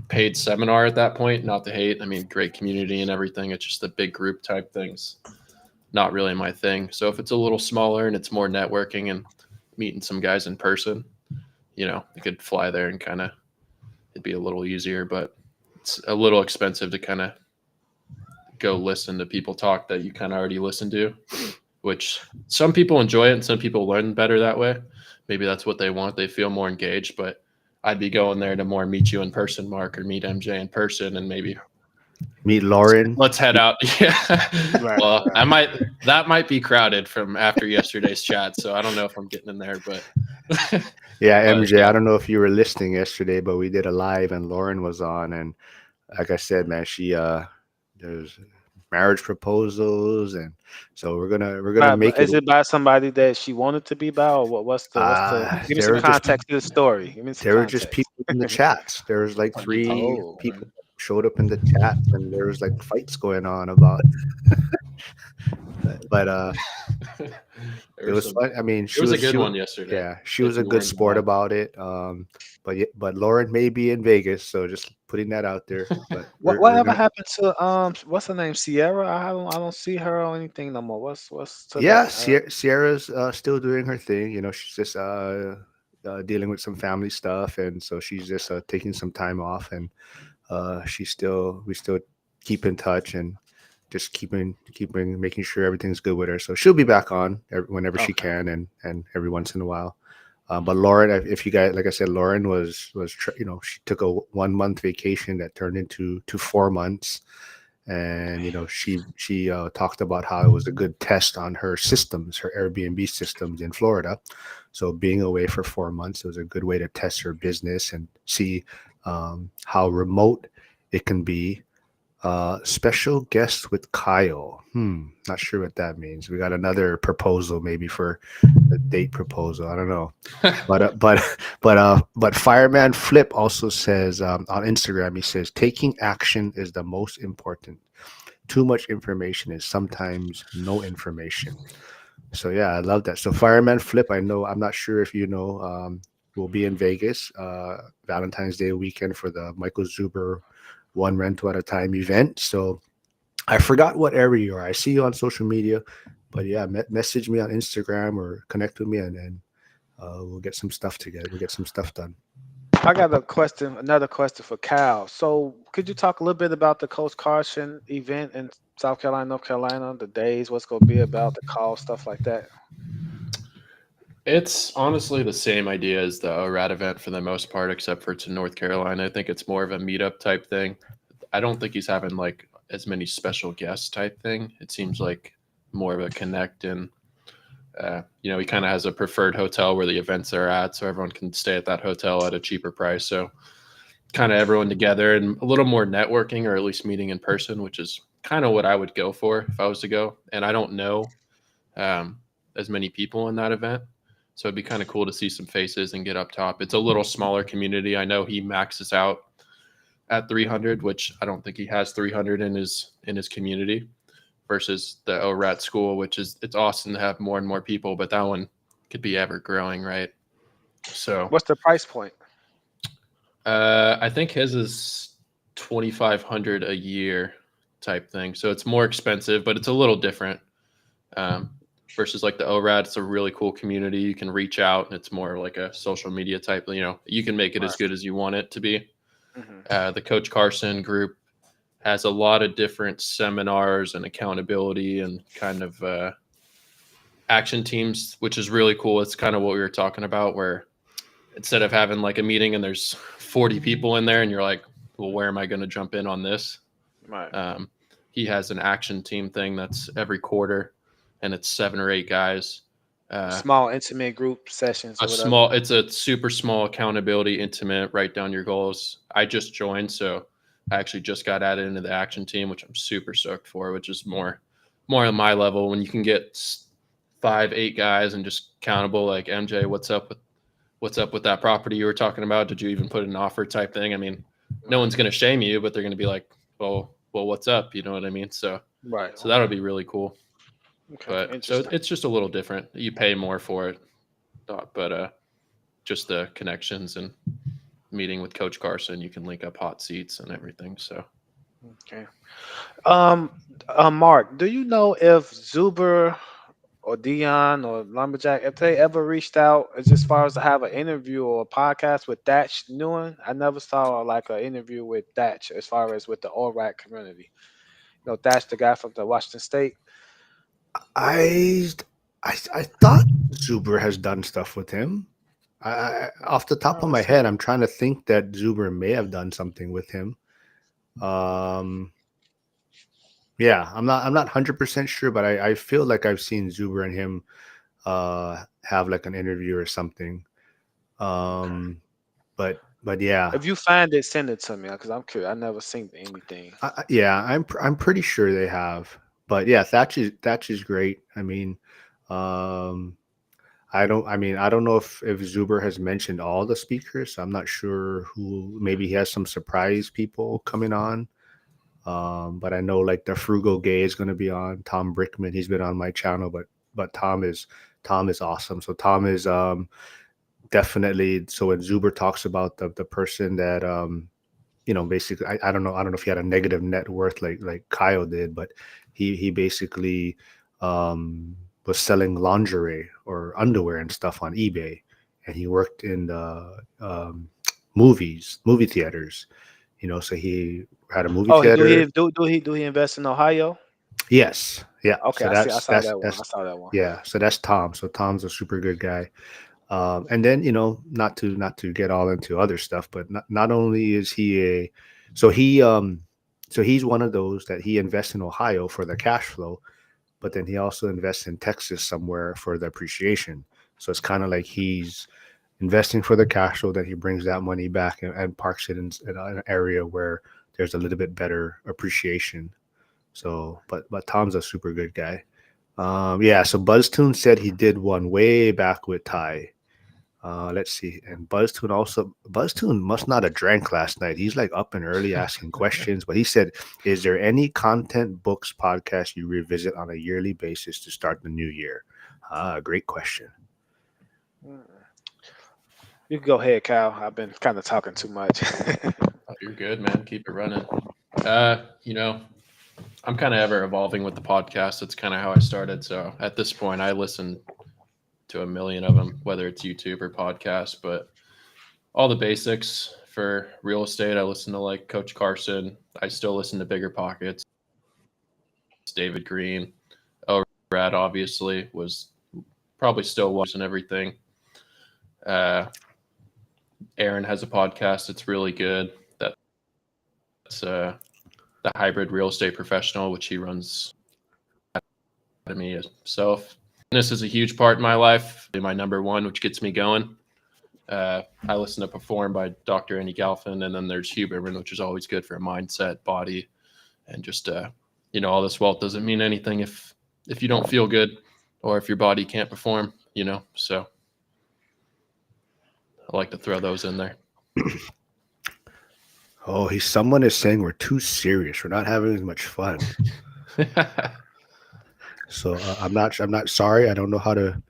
paid seminar at that point. Not to hate. I mean, great community and everything. It's just the big group type things. Not really my thing. So if it's a little smaller and it's more networking and meeting some guys in person, you could fly there and kind of it'd be a little easier, but it's a little expensive to kind of go listen to people talk that you kind of already listen to. which some people enjoy it and some people learn better that way. Maybe that's what they want. They feel more engaged, but I'd be going there to more meet you in person, Mark, or meet MJ in person, and maybe Meet Lauren. let's head out. Yeah. Right, Well, right. that might be crowded from after yesterday's chat, so I don't know if I'm getting in there, but Yeah, but MJ. I yeah. don't know if you were listening yesterday, but we did a live and Lauren was on, and like I said, man, she there's marriage proposals, and so we're gonna But make it. is it by somebody that she wanted to be by, or what? What's the? Give me There some were just context to the story. Give me some there were just context. people in the chats. There was like On the three Oh, people showed up in the chats, and there was like fights going on about. But there it was was some. fun. I mean, It was a good one yesterday. yeah, she If was a you good weren't sport involved. about it. But Lauren may be in Vegas, so just putting that out there. But we're whatever gonna. happened to what's her name? Sierra. I don't see her or anything no more. What's Yeah, today? Sierra's still doing her thing. You know, she's just dealing with some family stuff, and so she's just taking some time off, and we still keep in touch and just keeping making sure everything's good with her. So she'll be back on whenever she Okay. can, and every once in a while. But Lauren, if you guys, like I said, Lauren she took a 1 month vacation that turned into 4 months, and she talked about how it was a good test on her systems, her Airbnb systems in Florida. So being away for 4 months, it was a good way to test her business and see how remote it can be. Special guest with Kyle. Not sure what that means. We got another proposal, maybe for a date proposal. I don't know. But Fireman Flip also says on Instagram, he says taking action is the most important. Too much information is sometimes no information. So yeah, I love that. So Fireman Flip, I know, I'm not sure if you know, will be in Vegas Valentine's Day weekend for the Michael Zuber one rental at a time event. So I forgot what area you are. I see you on social media, but yeah, message me on Instagram or connect with me, and we'll get some stuff together. We'll get some stuff done. I got a question, another question for Cal. So, could you talk a little bit about the Coach Carson event in South Carolina, North Carolina, the days, what's going to be about, the call, stuff like that? It's honestly the same idea as the ORAD event for the most part, except for it's in North Carolina. I think it's more of a meetup type thing. I don't think he's having like as many special guests type thing. It seems like more of a connect and he kind of has a preferred hotel where the events are at, so everyone can stay at that hotel at a cheaper price. So kind of everyone together and a little more networking or at least meeting in person, which is kind of what I would go for if I was to go. And I don't know um, as many people in that event. So it'd be kind of cool to see some faces and get up top. It's a little smaller community. I know he maxes out at 300, which I don't think he has 300 in his community versus the ORAT school, which is it's awesome to have more and more people, but that one could be ever growing, right? So What's the price point? I think his is 2,500 a year type thing. So it's more expensive, but it's a little different. Um, versus like the ORAD, it's a really cool community. You can reach out, and it's more like a social media type. You can make it as Right. good as you want it to be. Hmm. The Coach Carson group has a lot of different seminars and accountability and kind of action teams, which is really cool. It's kind of what we were talking about, where instead of having like a meeting and there's 40 people in there and you're like, well, where am I going to jump in on this? Right. Um, he has an action team thing that's every quarter, and it's 7 or 8 guys. Uh, Small, intimate group sessions or a whatever. small, it's a super small accountability, intimate, write down your goals. I just joined, so I actually just got added into the action team, which I'm super stoked for, which is more on my level when you can get 5, 8 guys and just countable. Like MJ, what's up with that property you were talking about? Did you even put an offer type thing? I mean, no Right. one's going to shame you, but they're going to be like, well, what's up? You know what I mean? So, Right. so that'll be really cool. Okay. But so Interesting. it's just a little different. You pay more for it, but just the connections and meeting with Coach Carson, you can link up hot seats and everything. So Okay. Um, Mark, do you know if Zuber or Dion or Lumberjack, if they ever reached out as far as to have an interview or a podcast with Thatch Newen? I never saw like an interview with Thatch as far as with the ORAC community. Thatch, the guy from the Washington State. I I thought Zuber has done stuff with him. Off the top Oh, of my let's head, see. I'm trying to think that Zuber may have done something with him. Um, yeah, I'm not 100% sure, but I feel like I've seen Zuber and him have like an interview or something. Okay. But yeah, If you find it, send it to me because I'm curious. I never seen anything. yeah, I'm pretty sure they have. But yeah, Thatch is great. I mean, um, I don't know if Zuber has mentioned all the speakers. I'm not sure who. Maybe he has some surprise people coming on. But I know like the Frugal Gay is going to be on. Tom Brickman, he's been on my channel, but Tom is awesome. So Tom is definitely. So when Zuber talks about the person that basically, I don't know if he had a negative net worth like Kyle did, but he basically was selling lingerie or underwear and stuff on eBay, and he worked in the movie theaters. So he had a movie Oh, he do theater. he do he invest in Ohio? Yes, yeah. Okay, So I see. I that's saw that's that one. I that's saw that one. yeah. So that's Tom. So Tom's a super good guy. And then not to get all into other stuff, but not only is he so he so he's one of those that he invests in Ohio for the cash flow, but then he also invests in Texas somewhere for the appreciation. So it's kind of like he's investing for the cash flow, that he brings that money back and parks it in an area where there's a little bit better appreciation. So, but Tom's a super good guy. Yeah. So BuzzTune said he did one way back with Ty. Let's see. And BuzzTune must not have drank last night. He's like up and early asking questions. But he said, "Is there any content books podcast you revisit on a yearly basis to start the new year?" Great question. Mm. You can go ahead, Cal. I've been kind of talking too much. Oh, you're good, man. Keep it running. You know, I'm kind of ever evolving with the podcast. That's kind of how I started. So at this point, I listen to a million of them, whether it's YouTube or podcast. But all the basics for real estate, I listen to like Coach Carson. I still listen to Bigger Pockets, David Green. Oh, Brad obviously was probably still watching everything. Uh, Aaron has a podcast that's really good. That's the hybrid real estate professional, which he runs academy himself. Fitness is a huge part in my life. My number one, which gets me going. I listen to Perform by Dr. Andy Galfin, and then there's Huberman, which is always good for a mindset, body, and just all this wealth doesn't mean anything if you don't feel good or if your body can't perform. So I like to throw those in there. Oh, someone is saying we're too serious. We're not having as much fun. So I'm not sorry. I don't know how to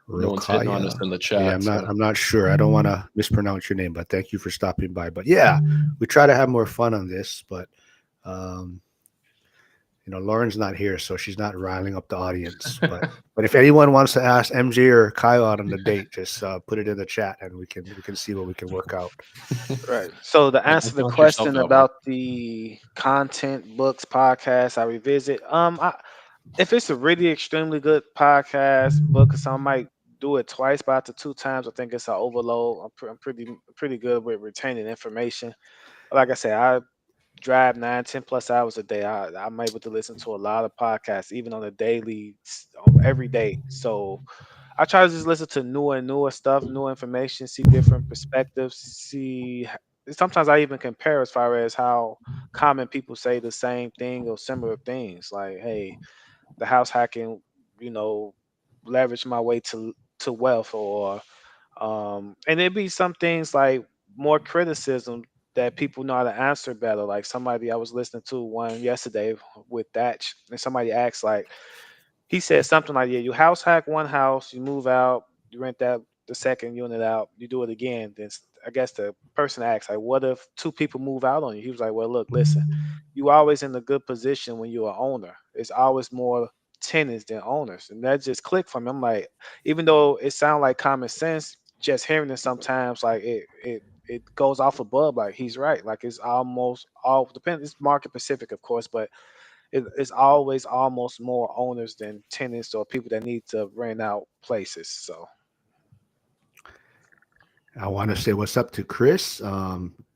No one's hitting on us Rokaya. in the Yeah, chat, so I'm not sure. I don't want to mispronounce your name, but thank you for stopping by. But yeah, we try to have more fun on this, but um, Lauren's not here, so she's not riling up the audience. But if anyone wants to ask MJ or Kyle out on the date, just put it in the chat, and we can see what we can work out. Right. So to yeah, answer don't the count yourself question out, bro. about the content, books, podcasts I revisit, if it's a really extremely good podcast, book, or something, I might do it twice, but after two times, I think it's an overload. I'm pretty good with retaining information. Like I said, I drive 9, 10 plus hours a day. I'm able to listen to a lot of podcasts, even on a daily, every day. So I try to just listen to newer and newer stuff, new information, see different perspectives, Sometimes I even compare as far as how common people say the same thing or similar things. Like, hey, the house hacking, you know, leverage my way to wealth, or and it'd be some things like more criticism that people know how to answer better. Like somebody I was listening to one yesterday with Thatch, and somebody asked like, he said something like, "Yeah, you house hack one house, you move out, you rent that the second unit out, you do it again." Then I guess the person asked, like, "What if two people move out on you?" He was like, "Well, look, listen, you always in a good position when you're an owner. It's always more tenants than owners," and that just clicked for me. I'm like, even though it sounds like common sense, just hearing it sometimes, like it goes off above. Like he's right. Like it's almost all depends. It's market specific, of course, but it's always almost more owners than tenants or people that need to rent out places. So I want to say what's up to Chris.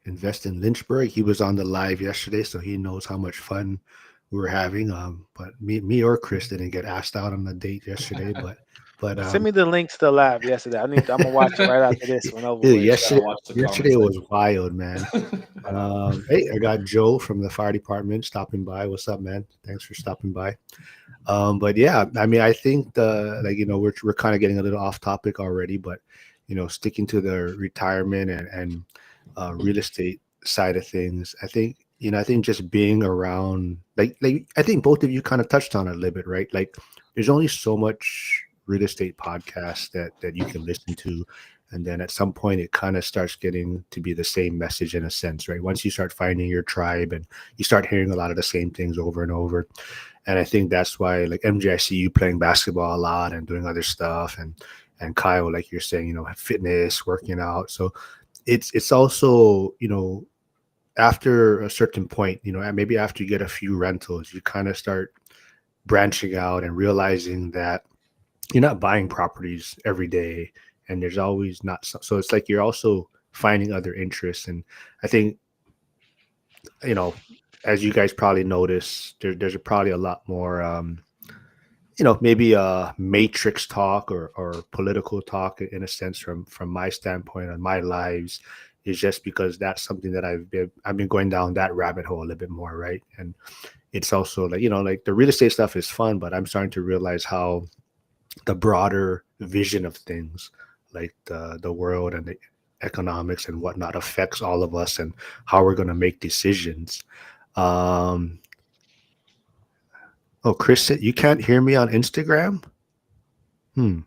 Invest in Lynchburg. He was on the live yesterday, so he knows how much fun we were having. But me or Chris didn't get asked out on the date yesterday. But send me the link to the live yesterday. I'm gonna watch it right after this one over dude, with. Gotta yesterday watch the comment yesterday was section. wild, man. Hey, I got Joe from the fire department stopping by. What's up, man? Thanks for stopping by. But yeah, I mean, I think we're kind of getting a little off topic already, but sticking to the retirement and real estate side of things, I think just being around, like I think both of you kind of touched on it a little bit, right? Like, there's only so much real estate podcasts that you can listen to, and then at some point it kind of starts getting to be the same message in a sense, right? Once you start finding your tribe and you start hearing a lot of the same things over and over. And I think that's why, like MJ, I see you playing basketball a lot and doing other stuff, and Kyle, like you're saying, fitness, working out. So it's also, after a certain point, and maybe after you get a few rentals, you kind of start branching out and realizing that you're not buying properties every day, and there's always not so it's like you're also finding other interests. And I think, you know, as you guys probably notice, there's probably a lot more maybe matrix talk or political talk in a sense from my standpoint on my lives, is just because that's something that I've been going down that rabbit hole a little bit more, right? And it's also like, like the real estate stuff is fun, but I'm starting to realize how the broader vision of things, like the world and the economics and whatnot, affects all of us and how we're going to make decisions. um oh, Chris said you can't hear me on Instagram. Hmm.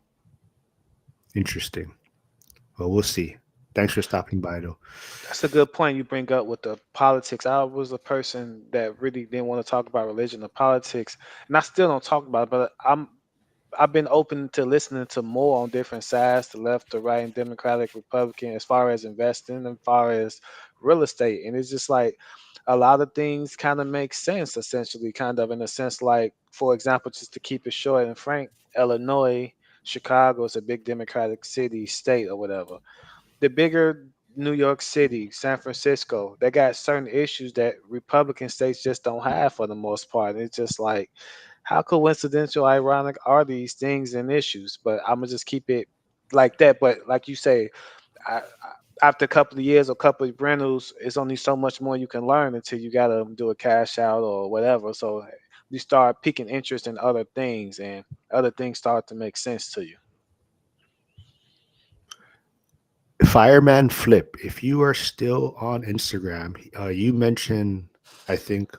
Interesting. Well, we'll see. Thanks for stopping by, though. That's a good point you bring up with the politics. I was a person that really didn't want to talk about religion or politics, and I still don't talk about it. But I've been open to listening to more on different sides, to left, to right, and Democratic, Republican, as far as investing, as far as real estate. And it's just like a lot of things kind of make sense, essentially, kind of in a sense, like, for example, just to keep it short and frank, Illinois, Chicago is a big Democratic city, state, or whatever. The bigger New York City, San Francisco, they got certain issues that Republican states just don't have for the most part. It's just like, how coincidental, ironic are these things and issues? But I'm gonna just keep it like that. But like you say, after a couple of years or couple of rentals, it's only so much more you can learn until you gotta do a cash out or whatever. So you start picking interest in other things, and other things start to make sense to you. Fireman Flip, if you are still on Instagram, you mentioned, I think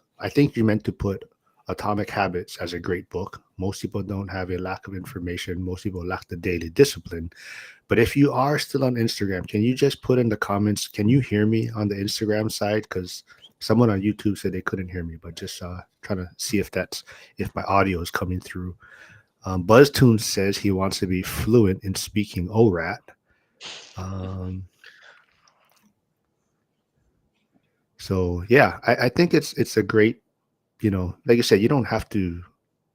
you meant to put Atomic Habits as a great book. Most people don't have a lack of information. Most people lack the daily discipline. But if you are still on Instagram, can you just put in the comments? Can you hear me on the Instagram side? Because someone on YouTube said they couldn't hear me, but just trying to see if my audio is coming through. BuzzTune says he wants to be fluent in speaking ORAT. Um, so yeah, I think it's a great, like I said, you don't have to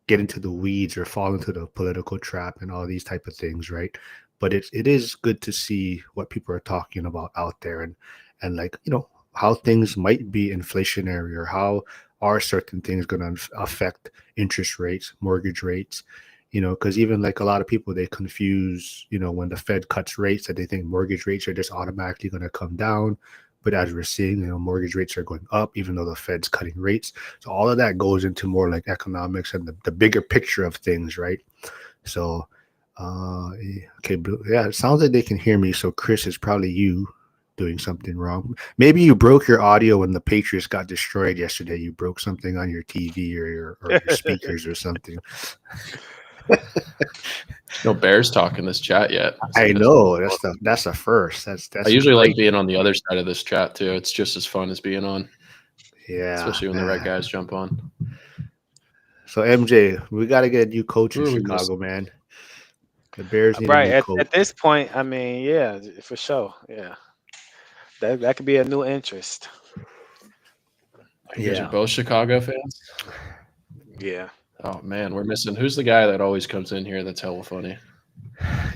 get into the weeds or fall into the political trap and all these type of things, right? But it is good to see what people are talking about out there, and like, how things might be inflationary, or how are certain things going to affect interest rates, mortgage rates. Because even like a lot of people, they confuse, when the Fed cuts rates, that they think mortgage rates are just automatically going to come down. But as we're seeing, mortgage rates are going up, even though the Fed's cutting rates. So all of that goes into more like economics and the bigger picture of things, right? So, okay, yeah, it sounds like they can hear me. So Chris, is probably you doing something wrong. Maybe you broke your audio when the Patriots got destroyed yesterday. You broke something on your TV or your speakers or something. There's no Bears talk in this chat yet. I know that's the first. I That's usually like great. being on the other side of this chat too. It's just as fun as being on, Yeah, especially when the right man. guys jump on. So MJ, we got to get a new coach Who in are we missing? Chicago, man. The Bears need a Right. new At coach. this point, I mean, yeah, for sure. Yeah. That could be a new interest. You guys are Yeah. both Chicago fans. Yeah. Oh man, we're missing. Who's the guy that always comes in here? That's hella funny.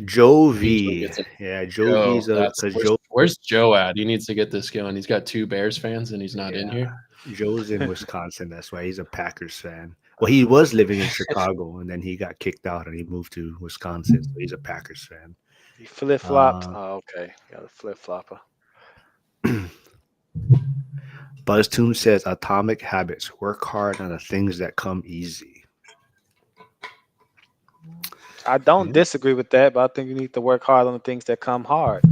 Joe He usually V. gets a Yeah, Joe Joe. V's a That's because Joe where's Joe at? He needs to get this going. He's got two Bears fans and he's not in yeah here. Joe's in Wisconsin. That's why he's a Packers fan. Well, he was living in Chicago and then he got kicked out and he moved to Wisconsin. So he's a Packers fan. He flip flopped. Uh, Oh, okay. Got a flip flopper. BuzzTune says Atomic Habits work hard on the things that come easy. I don't Yeah. disagree with that, but I think you need to work hard on the things that come hard.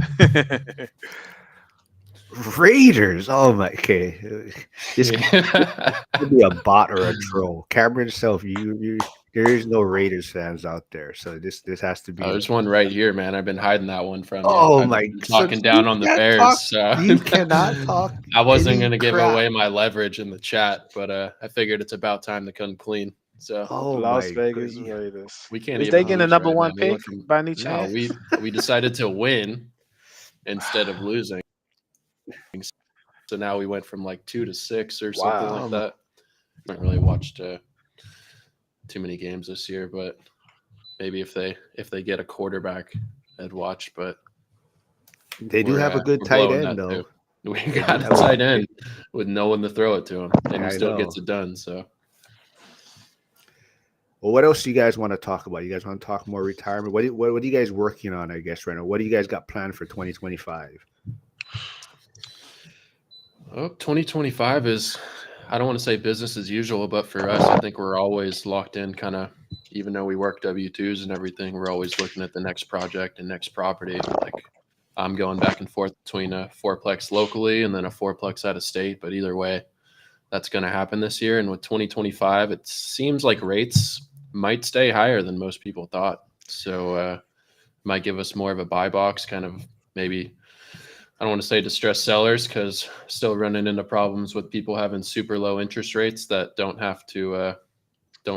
Raiders. Oh my. Okay. This Yeah. could be a bot or a troll. Cameron self. There is no Raiders fans out there. So this has to Oh, be a. there's one right here, man. I've been hiding that one from you. Oh I've my. been So talking down you on the can't Bears, talk. so You cannot talk I wasn't any gonna give crap. away my leverage in the chat, but I figured it's about time to come clean. So Oh Las my god. Vegas Raiders. we can't Is even they getting the lose, number right, one man? We're pick looking. by any No, chance? we decided to win instead of losing. So now we went from like 2 to 6 or something Wow. like that. I haven't really watched too many games this year, but maybe if they get a quarterback, I'd watch. But They do we're have a uh, good we're tight blowing end that though. too. We They do got a have a. tight end with no one to throw it to him, and he I still know. gets it done. So Well, what else do you guys want to talk about? You guys want to talk more retirement? What are you guys working on? I guess right now. What do you guys got planned for 2025? 2025 is, I don't want to say business as usual, but for us, I think we're always locked in kind of, even though we work W-2s and everything, we're always looking at the next project and next property. Like I'm going back and forth between a fourplex locally and then a fourplex out of state. But either way, that's going to happen this year. And with 2025, it seems like rates might stay higher than most people thought. So might give us more of a buy box, kind of maybe. I don't want to say distressed sellers because still running into problems with people having super low interest rates that don't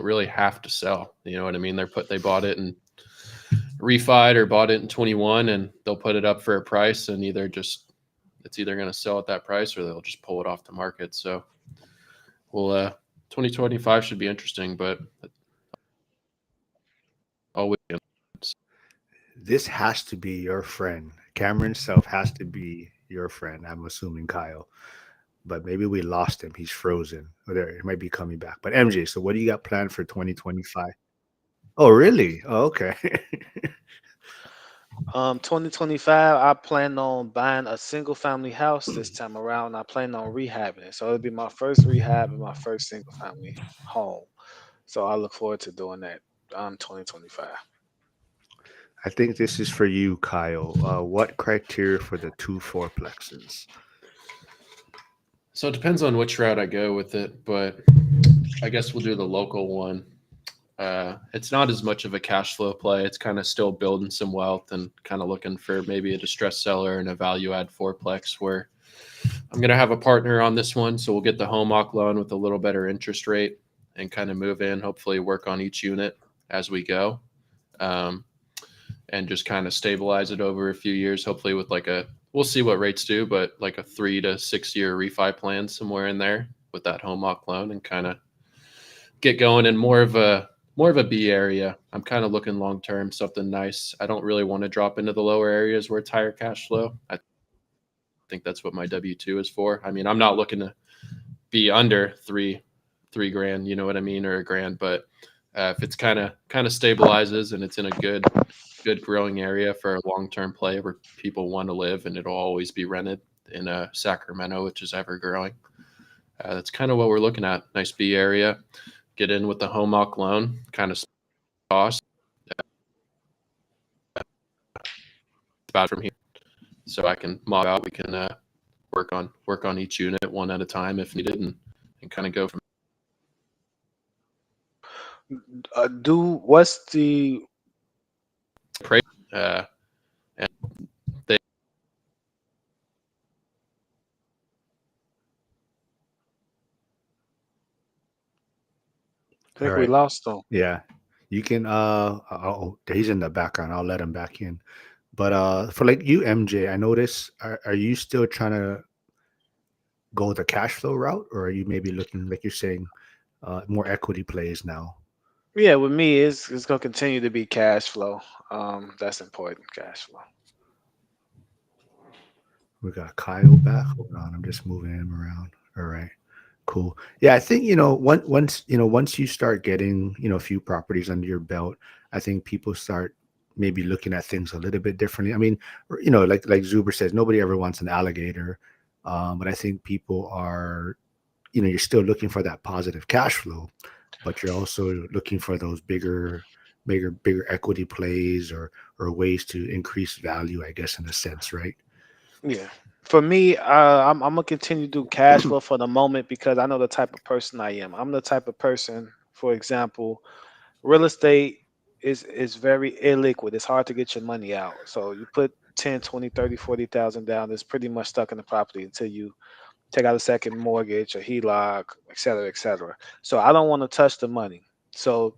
really have to sell. You know what I mean? They bought it and refied or bought it in 21 and they'll put it up for a price and it's either going to sell at that price or they'll just pull it off the market. So well, 2025 should be interesting, but always. This has to be your friend. Cameron self has to be your friend. I'm assuming Kyle, but maybe we lost him. He's frozen. Or there, he might be coming back. But MJ, so what do you got planned for 2025? Oh, really? Oh, okay. 2025, I plan on buying a single family house this time around. I plan on rehabbing it. So it'll be my first rehab and my first single family home. So I look forward to doing that 2025. I think this is for you, Kyle. What criteria for the two fourplexes? So it depends on which route I go with it, but I guess we'll do the local one. It's not as much of a cash flow play. It's kind of still building some wealth and kind of looking for maybe a distressed seller and a value add fourplex where I'm going to have a partner on this one. So we'll get the home lock loan with a little better interest rate and kind of move in, hopefully work on each unit as we go. And just kind of stabilize it over a few years, hopefully with we'll see what rates do, but like a 3 to 6 year refi plan somewhere in there with that home lock loan and kind of get going in more of a B area. I'm kind of looking long term, something nice. I don't really want to drop into the lower areas where it's higher cash flow. I think that's what my W-2 is for. I mean, I'm not looking to be under three grand, you know what I mean, or a grand, but if it's kind of stabilizes and it's in a good growing area for a long term play where people want to live and it'll always be rented in Sacramento, which is ever growing. That's kind of what we're looking at. Nice B area. Get in with the home lock loan, kind of cost about from here, so I can mob out. We can work on each unit one at a time if needed, and kind of go from. What's the Pray, and they I All think we right. lost them. Yeah. You can oh, he's in the background. I'll let him back in. But for like you, MJ, I notice are you still trying to go the cash flow route or are you maybe looking like you're saying more equity plays now. Yeah, with me, it's gonna continue to be cash flow. That's important, cash flow. We got Kyle back. Hold on, I'm just moving him around. All right, cool. Yeah, I think once you start getting a few properties under your belt, I think people start maybe looking at things a little bit differently. I mean, like Zuber says, nobody ever wants an alligator, but I think people are you're still looking for that positive cash flow, but you're also looking for those bigger equity plays or ways to increase value, I guess, in a sense, right? Yeah. For me, I'm gonna continue to do cash flow for the moment because I know the type of person I am. I'm the type of person, for example, real estate is very illiquid. It's hard to get your money out. So you put 10, 20, 30, 40,000 down, it's pretty much stuck in the property until you take out a second mortgage, a HELOC, et cetera, et cetera. So I don't want to touch the money. So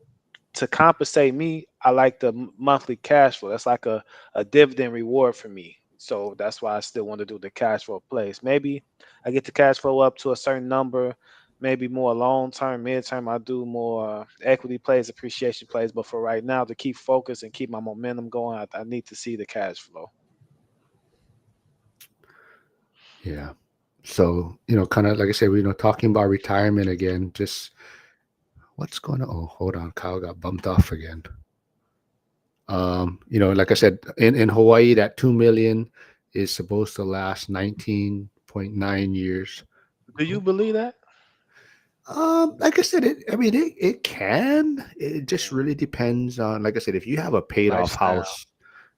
to compensate me, I like the monthly cash flow. That's like a dividend reward for me. So that's why I still want to do the cash flow plays. Maybe I get the cash flow up to a certain number, maybe more long term, mid term. I do more equity plays, appreciation plays. But for right now, to keep focus and keep my momentum going, I need to see the cash flow. Yeah. So, kind of like I said, talking about retirement again, just what's going on? Oh, hold on. Kyle got bumped off again. Like I said, in Hawaii, that 2 million is supposed to last 19.9 years. Do you believe that? Like I said, I mean, it can. It just really depends on, like I said, if you have a paid off Lifestyle. house,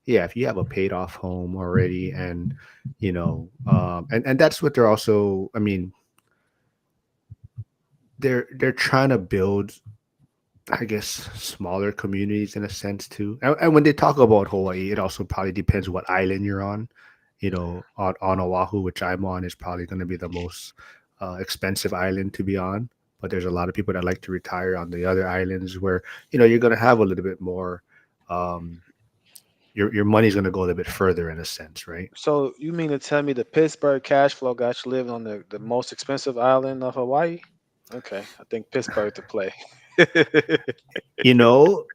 yeah, if you have a paid off home already, and and that's what they're also. I mean, they're trying to build, I guess, smaller communities in a sense too. And when they talk about Hawaii, it also probably depends what island you're on. On Oahu, which I'm on, is probably going to be the most expensive island to be on. But there's a lot of people that like to retire on the other islands where you're going to have a little bit more. Um, your money's going to go a little bit further in a sense, right? So you mean to tell me the Pittsburgh cash flow got you living on the most expensive island of Hawaii? Okay, I think Pittsburgh to play.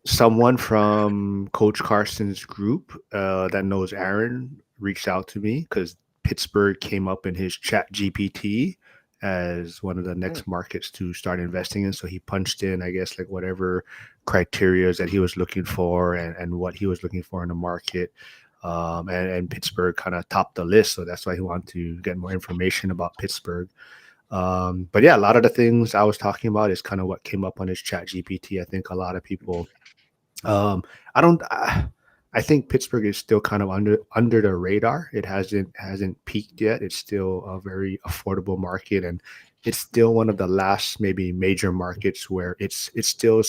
Someone from Coach Carson's group that knows Aaron reached out to me because Pittsburgh came up in his chat GPT as one of the Mm. next markets to start investing in. So he punched in, I guess, like whatever criteria that he was looking for and what he was looking for in the market. And Pittsburgh kind of topped the list. So that's why he wanted to get more information about Pittsburgh. But yeah, a lot of the things I was talking about is kind of what came up on his chat GPT. I think a lot of people, um, I don't, I think Pittsburgh is still kind of under the radar. It hasn't peaked yet. It's still a very affordable market, and it's still one of the last maybe major markets where it's still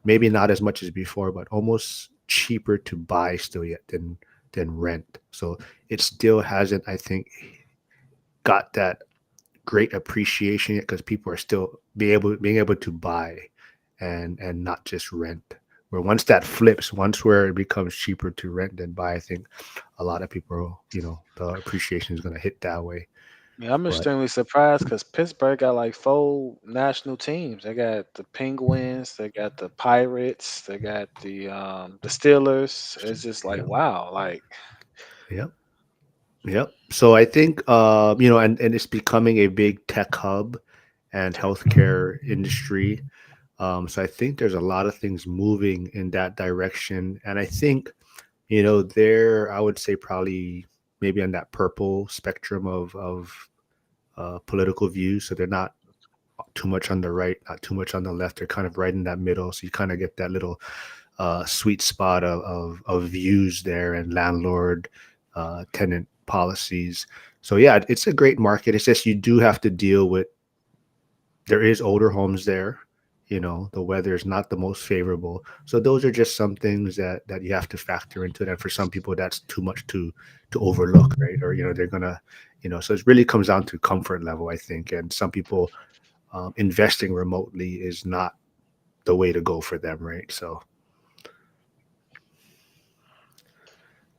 maybe not as much as before, but almost cheaper to buy still yet than rent. So it still hasn't, I think, got that great appreciation yet because people are still being able to buy and not just rent. Where once that flips, once where it becomes cheaper to rent than buy, I think a lot of people, the appreciation is going to hit that way. Yeah, I'm But extremely surprised because Pittsburgh got like four national teams. They got the Penguins, they got the Pirates, they got the Steelers. It's just like yeah, wow, like yeah, yeah. So I think and it's becoming a big tech hub and healthcare industry. So I think there's a lot of things moving in that direction, and I think they're, I would say, probably maybe on that purple spectrum of political views. So they're not too much on the right, not too much on the left. They're kind of right in that middle. So you kind of get that little sweet spot of views there and landlord tenant policies. So yeah, it's a great market. It's just you do have to deal with, there is older homes there. The weather is not the most favorable, so those are just some things that you have to factor into it. And for some people that's too much to overlook, right? Or they're gonna, so it really comes down to comfort level, I think. And some people, investing remotely is not the way to go for them, right? So,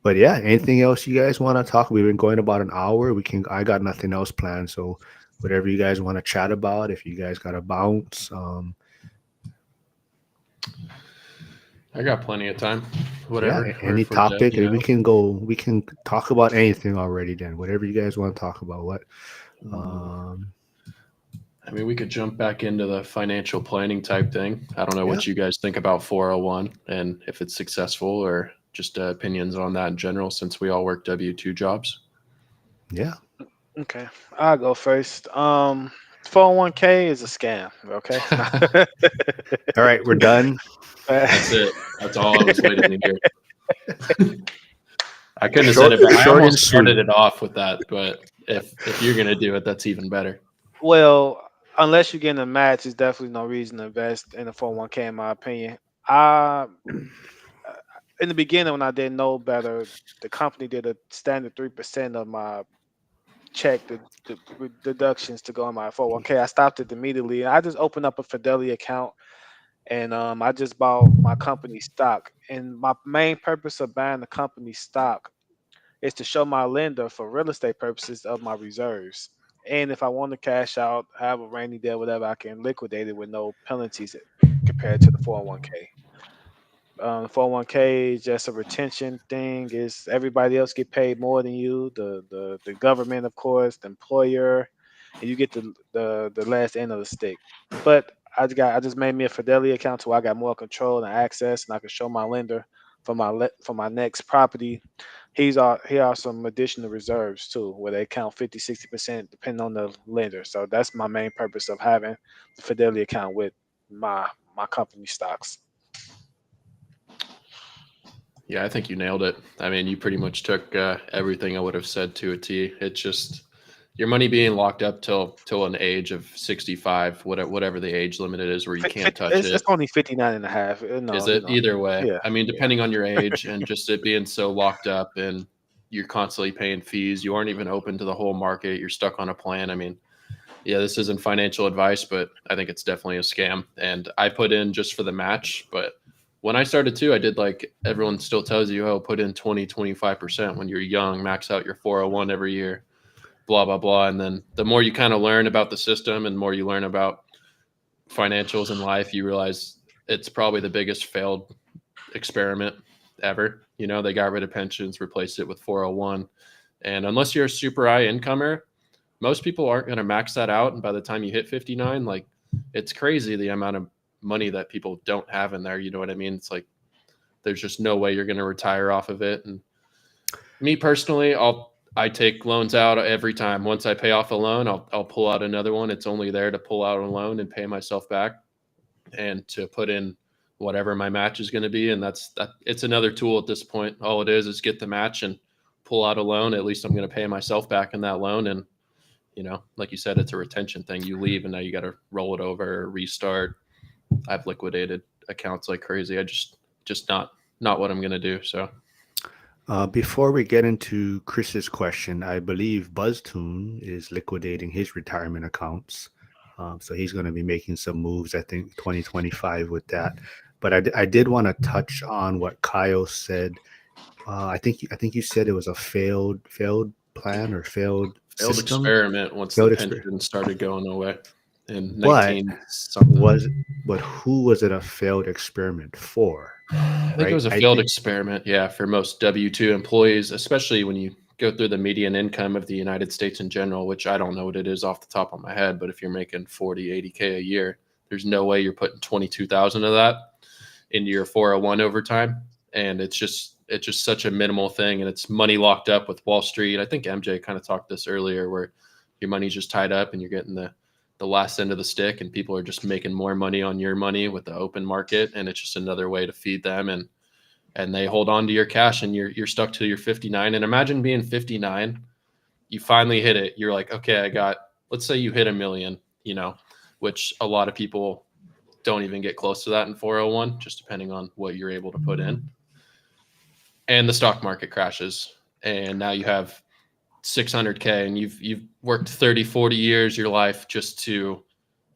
but yeah, anything else you guys want to talk? We've been going about an hour. I got nothing else planned, so whatever you guys want to chat about. If you guys got to bounce, I got plenty of time. yeah, Whatever. any We're dead, topic, you and know. we can talk about anything already. Then whatever you guys want to talk about. What? Mm. Um, I mean, we could jump back into the financial planning type thing. I don't know yeah, what you guys think about 401 and if it's successful or just opinions on that in general since we all work W-2 jobs. yeah. Okay, I'll go first. 401k is a scam. Okay. All right, we're done. That's it. That's all I was waiting to hear. I couldn't have said Short, it better. I short and almost started sweet. it off with that, but if you're gonna do it, that's even better. Well, unless you're getting a match, there's definitely no reason to invest in a 401k, in my opinion. I, in the beginning, when I didn't know better, the company did a standard 3% of my check, the deductions to go in my 401k. I stopped it immediately. I just opened up a Fidelity account, and I just bought my company stock. And my main purpose of buying the company stock is to show my lender for real estate purposes of my reserves. And if I want to cash out, have a rainy day, whatever, I can liquidate it with no penalties compared to the 401k. 401k is just a retention thing. Is everybody else get paid more than you? The government, of course, the employer, and you get the last end of the stick. But I just made me a Fidelity account so I got more control and access, and I can show my lender for for my next property. He has some additional reserves too, where they count 50, 60% depending on the lender. So that's my main purpose of having the Fidelity account with my my company stocks. Yeah, I think you nailed it. I mean, you pretty much took everything I would have said to a T. It's just your money being locked up till an age of 65, whatever the age limit is, where you can't touch It's it. only 59 and a half. Is No, it either way? yeah, I mean, yeah. depending on your age and just it being so locked up and you're constantly paying fees, you aren't even open to the whole market. You're stuck on a plan. I mean, yeah, this isn't financial advice, but I think it's definitely a scam. And I put in just for the match. But when I started too, I did like everyone still tells you, oh, put in 20, 25% when you're young, max out your 401 every year, blah, blah, blah. And then the more you kind of learn about the system and the more you learn about financials in life, you realize it's probably the biggest failed experiment ever. You know, they got rid of pensions, replaced it with 401. And unless you're a super high incomer, most people aren't going to max that out. And by the time you hit 59, like it's crazy the amount of money that people don't have in there. You know what I mean? It's like there's just no way you're going to retire off of it. And me personally, I take loans out every time. Once I pay off a loan, I'll pull out another one. It's only there to pull out a loan and pay myself back and to put in whatever my match is going to be. And that's that. It's another tool at this point. All it is get the match and pull out a loan. At least I'm going to pay myself back in that loan. And like you said, it's a retention thing. You leave and now you got to roll it over, or restart. I've liquidated accounts like crazy. I just not what I'm going to do. So Before we get into Chris's question, I believe BuzzTune is liquidating his retirement accounts. So he's going to be making some moves, I think, 2025 with that. But I did want to touch on what Kyle said. I think you said it was a failed plan or failed failed system, experiment once the failed experiment. pension started going away in But 19 something. was but who was it a failed experiment for? I think it Right? was a I failed think experiment, yeah, for most W-2 employees, especially when you go through the median income of the United States in general, which I don't know what it is off the top of my head, but if you're making 40, 80K a year, there's no way you're putting 22,000 of that into your 401 over time. And it's just such a minimal thing and it's money locked up with Wall Street. I think MJ kind of talked this earlier where your money's just tied up and you're getting the last end of the stick and people are just making more money on your money with the open market and it's just another way to feed them and they hold on to your cash and you're stuck till you're 59. And imagine being 59, you finally hit it. You're like, okay, let's say you hit a million, which a lot of people don't even get close to that in 401, just depending on what you're able to put in. And the stock market crashes and now you have 600K and you've worked 30, 40 years your life just to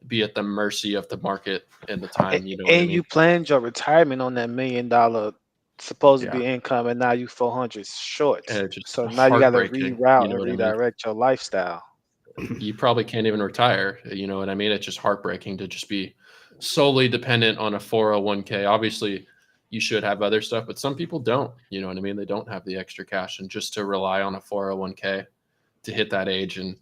be at the mercy of the market and the time, you know what I And mean? you planned your retirement on that $1 million supposed to Yeah. be income, and now you 400 short. And it's just So now you got to heartbreaking, you reroute know and what I mean? redirect your lifestyle. you probably can't even retire. You know what I mean? It's just heartbreaking to just be solely dependent on a 401k. Obviously, you should have other stuff, but some people don't. You know what I mean? They don't have the extra cash, and just to rely on a 401k to hit that age and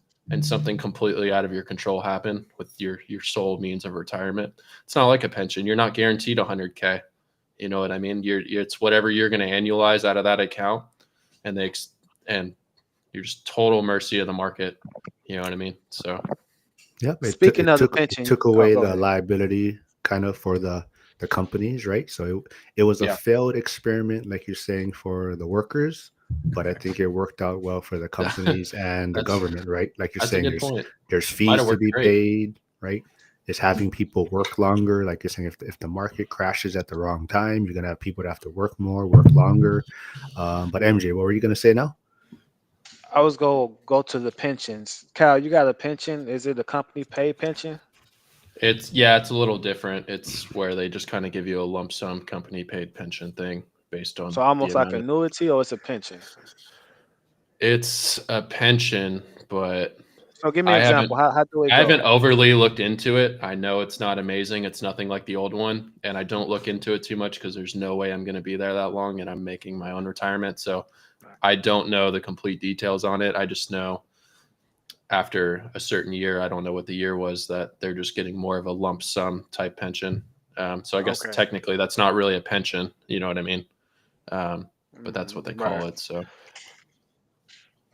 something completely out of your control happen with your sole means of retirement. It's not like a pension. You're not guaranteed 100k. You know what I mean? It's whatever you're going to annualize out of that account, and and you're just total mercy of the market. You know what I mean? So Yep, Speaking it of the took pension, took oh, away go the ahead. liability kind of for the companies, right? So it was a yeah, failed experiment, like you're saying, for the workers, but I think it worked out well for the companies and the that's government, right? Like you're that's a saying, good point. there's Might fees have to worked be great. paid, right? It's having people work longer. Like you're saying, if the market crashes at the wrong time, you're gonna have people that have to work more, work longer. But MJ, what were you gonna say now? I was go to the pensions. Cal, you got a pension? Is it a company paid pension? It's a little different. It's where they just kind of give you a lump sum company paid pension thing based on So the almost like amount of. annuity, or it's a pension? It's a pension, but So give me an I haven't example. How do it I haven't go? overly looked into it. I know it's not amazing. It's nothing like the old one, and I don't look into it too much because there's no way I'm going to be there that long, and I'm making my own retirement. So I don't know the complete details on it. I just know after a certain year, I don't know what the year was, that they're just getting more of a lump sum type pension. So I guess Okay. technically that's not really a pension. You know what I mean? Um, but that's what they Right. call it. So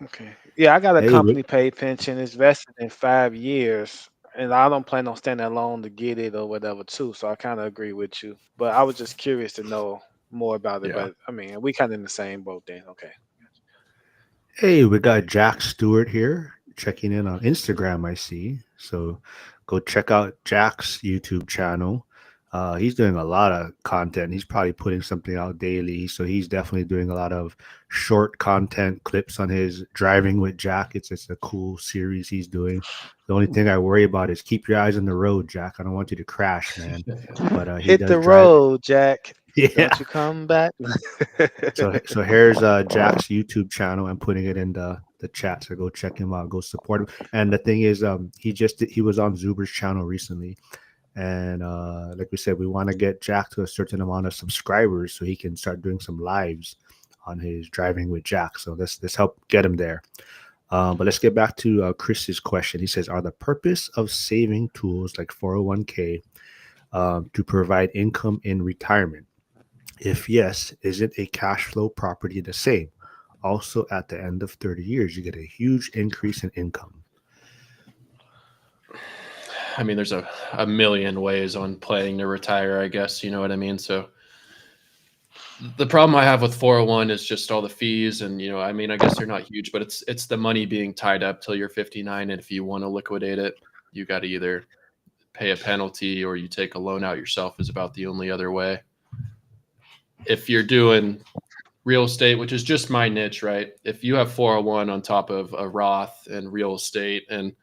Okay. Yeah, I got a Hey, company paid pension. It's vested in 5 years, and I don't plan on staying that long to get it or whatever too. So I kind of agree with you. But I was just curious to know more about it. yeah. But I mean, we kind of in the same boat then. Okay. hey, we got Jack Stewart here checking in on Instagram, I see. So go check out Jack's YouTube channel. He's doing a lot of content. He's probably putting something out daily. So he's definitely doing a lot of short content clips on his Driving with Jack. It's a cool series he's doing. The only thing I worry about is keep your eyes on the road, Jack. I don't want you to crash, man. But he Hit does the drive. road, Jack. Yeah. Don't you come back. So here's Jack's YouTube channel. I'm putting it in the chat. So go check him out. Go support him. And the thing is, he was on Zuber's channel recently, and like we said, we want to get Jack to a certain amount of subscribers so he can start doing some lives on his Driving with Jack. So this help get him there. But let's get back to Chris's question. He says, "Are the purpose of saving tools like 401k to provide income in retirement? If yes, is it a cash flow property the same? Also, at the end of 30 years, you get a huge increase in income." I mean, there's a million ways on planning to retire, I guess. You know what I mean? So the problem I have with 401 is just all the fees, and I mean, I guess they're not huge, but it's the money being tied up till you're 59, and if you want to liquidate it, you got to either pay a penalty or you take a loan out yourself, is about the only other way. If you're doing real estate, which is just my niche, right? If you have 401 on top of a Roth and real estate and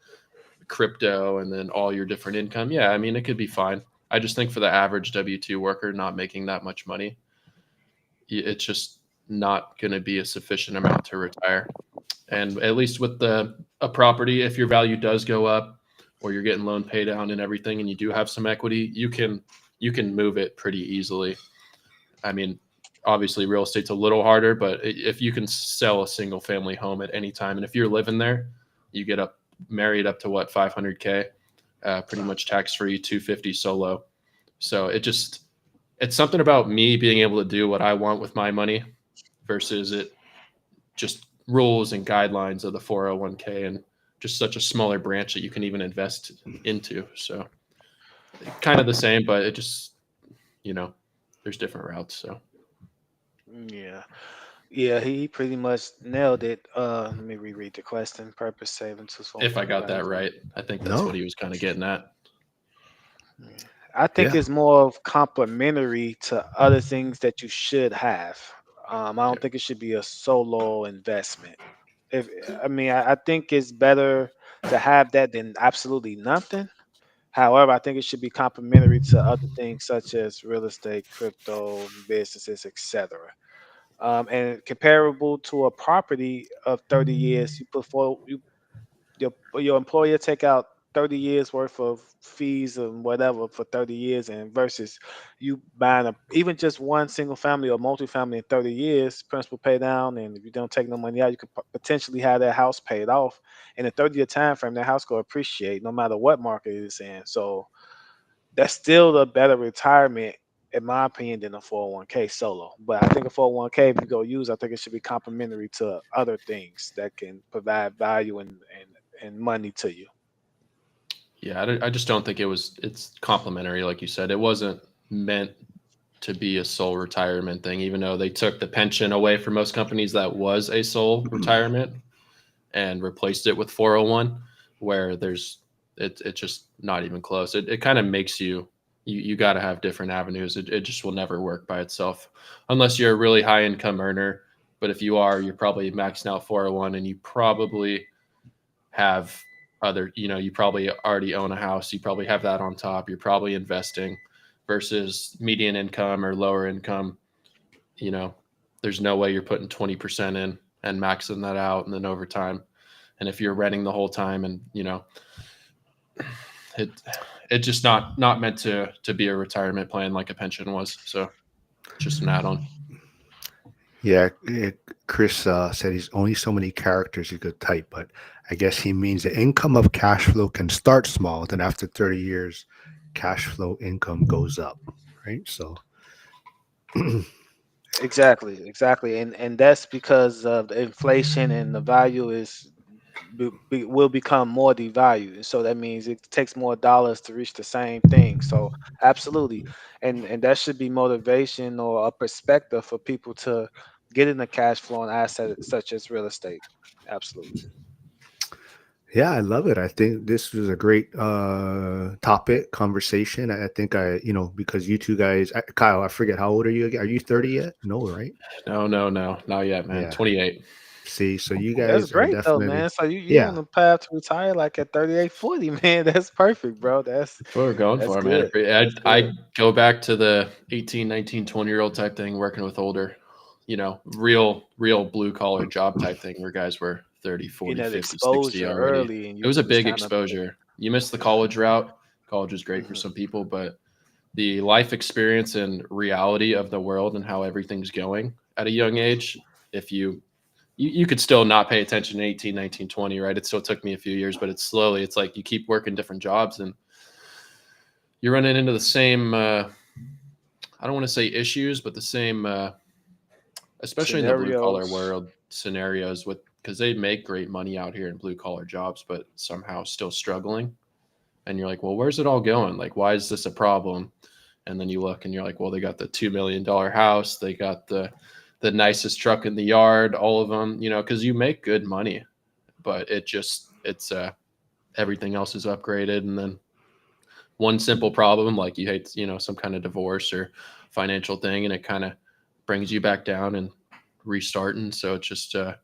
crypto and then all your different income, yeah, I mean, it could be fine. I just think for the average W-2 worker not making that much money, it's just not going to be a sufficient amount to retire. And at least with a property, if your value does go up or you're getting loan pay down and everything, and you do have some equity, you can move it pretty easily. I mean, obviously real estate's a little harder, but if you can sell a single family home at any time, and if you're living there, you get up married up to what, 500K, pretty much tax free, 250 solo. So it's something about me being able to do what I want with my money versus it just rules and guidelines of the 401k and just such a smaller branch that you can even invest into. So kind of the same, but it just, you know, there's different routes. So Yeah. Yeah, he pretty much nailed it. Let me reread the question. Purpose saving tools for if I got provide that income. right, I think that's what No, he was kind of getting at. Yeah. I think yeah, it's more of complementary to other things that you should have. I Yeah. don't think it should be a solo investment. If I mean, I think it's better to have that than absolutely nothing. However, I think it should be complementary to other things such as real estate, crypto, businesses, etc. And comparable to a property of 30 years, your employer take out 30 years worth of fees and whatever for 30 years, and versus you buying a even just one single family or multifamily in 30 years, principal pay down, and if you don't take no money out, you could potentially have that house paid off in a 30-year time frame. That house will appreciate no matter what market it's in. So that's still a better retirement, in my opinion, than a 401k solo. But I think a 401k, if you go use, I think it should be complementary to other things that can provide value and money to you. Yeah, I just don't think it's complimentary, like you said. It wasn't meant to be a sole retirement thing, even though they took the pension away from most companies. That was a sole retirement and replaced it with 401, where it's just not even close. It kind of makes you got to have different avenues. It just will never work by itself unless you're a really high income earner. But if you are, you're probably maxing out 401, and you probably have you probably already own a house. You probably have that on top. You're probably investing versus median income or lower income. You know, there's no way you're putting 20% in and maxing that out and then over time. And if you're renting the whole time, and it it's just not meant to be a retirement plan like a pension was. So just an add-on. Yeah, Chris said he's only so many characters he could type, but I guess he means the income of cash flow can start small, then after 30 years, cash flow income goes up, right? So, Exactly, and that's because of the inflation, and the value is will become more devalued. And so that means it takes more dollars to reach the same thing. So absolutely, and that should be motivation or a perspective for people to get in a cash flowing asset such as real estate. Absolutely. yeah, I love it. I think this was a great topic conversation. I think because you two guys, Kyle, I forget how old are you again? Are you 30 yet? No, right? No, not yet, man. Yeah. 28. See, so you That's guys are great though, definitely, man. So you on yeah, the path to retire like at 38, 40, man. That's perfect, bro. That's what we're going That's for, man. good. That's good. I go back to the 18, 19, 20-year-old type thing, working with older, real blue collar job type thing where guys were 30, Getting 40, that 50, 60 exposure already. early, and It you was a can just big kind of. exposure. You missed the college route. College is great for Mhm. some people, but the life experience and reality of the world and how everything's going at a young age, if you could still not pay attention in 18, 19, 20, right? It still took me a few years, but it's like you keep working different jobs and you're running into the same I don't want to say issues, but the same especially in the blue collar Scenarios. world scenarios with because they make great money out here in blue collar jobs, but somehow still struggling. And you're like, well, where's it all going? Like, why is this a problem? And then you look and you're like, well, they got the $2 million house, they got the nicest truck in the yard, all of them, because you make good money, but it's everything else is upgraded, and then one simple problem like you hate some kind of divorce or financial thing, and it kind of brings you back down and restarting. So it's just a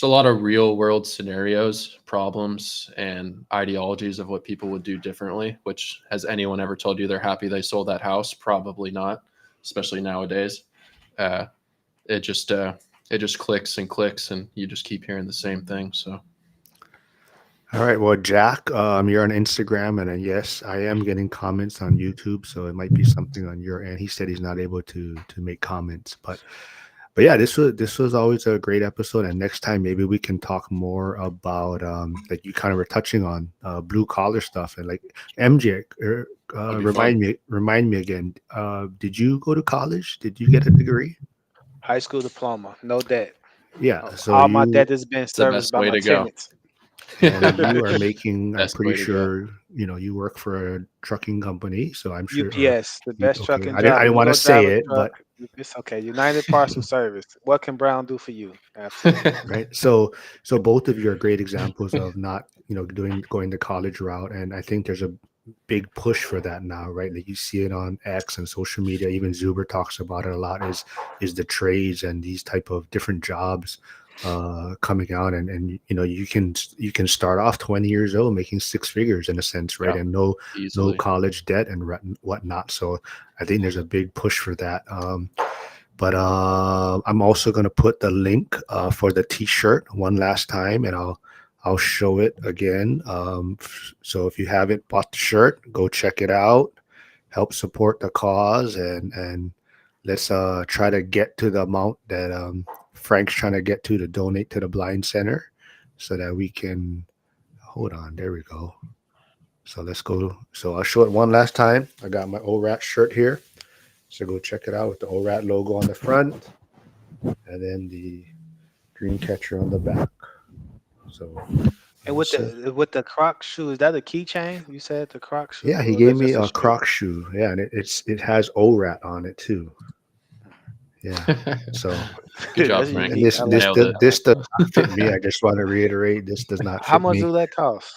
lot of real world scenarios, problems, and ideologies of what people would do differently. Which, has anyone ever told you they're happy they sold that house? Probably not, especially nowadays. uh, it just clicks and clicks, and you just keep hearing the same thing. So all right. Well, Jack, you're on Instagram, and yes, I am getting comments on YouTube, so it might be something on your end. He said he's not able to make comments, but yeah, this was always a great episode. And next time, maybe we can talk more about like you kind of were touching on blue collar stuff and like MJ. that'll be fun. Remind me again. Did you go to college? Did you get a degree? High school diploma, no debt. Yeah. So All my you debt has been It's the serviced best by way my to go. tenants. and you are making. I'm Best pretty way to go. sure you work for a trucking company. So I'm sure. Or UPS, the best okay, trucking I didn't. I job. When didn't you want to go say drive a it, truck, but it's okay. United Parcel Service. What can Brown do for you? Absolutely. right. So both of you are great examples of not going the college route, and I think there's a big push for that now, right? Like you see it on X and social media. Even Zuber talks about it a lot. Is the trades and these type of different jobs coming out, and you can start off 20 years old making six figures in a sense, right? Yeah, And no easily. college debt and whatnot. So I think there's a big push for that. But I'm also going to put the link for the T-shirt one last time, and I'll show it again. So if you haven't bought the shirt, go check it out. Help support the cause, and let's try to get to the amount that Frank's trying to get to donate to the blind center, so that we can hold on. There we go. So let's go. So I'll show it one last time. I got my ORAT shirt here. So go check it out with the ORAT logo on the front, and then the dream catcher on the back. So And that's it. with the Croc shoe, is that a keychain? You said the Croc Yeah, shoe, he or is gave that me just a a straight? Croc shoe. Yeah, and it has ORAT on it too. Yeah. So Good job, That's Frank. and unique. this I You like this nailed that. does it. I this like does that. not fit me. I just want to reiterate this does not How fit much me. do that cost?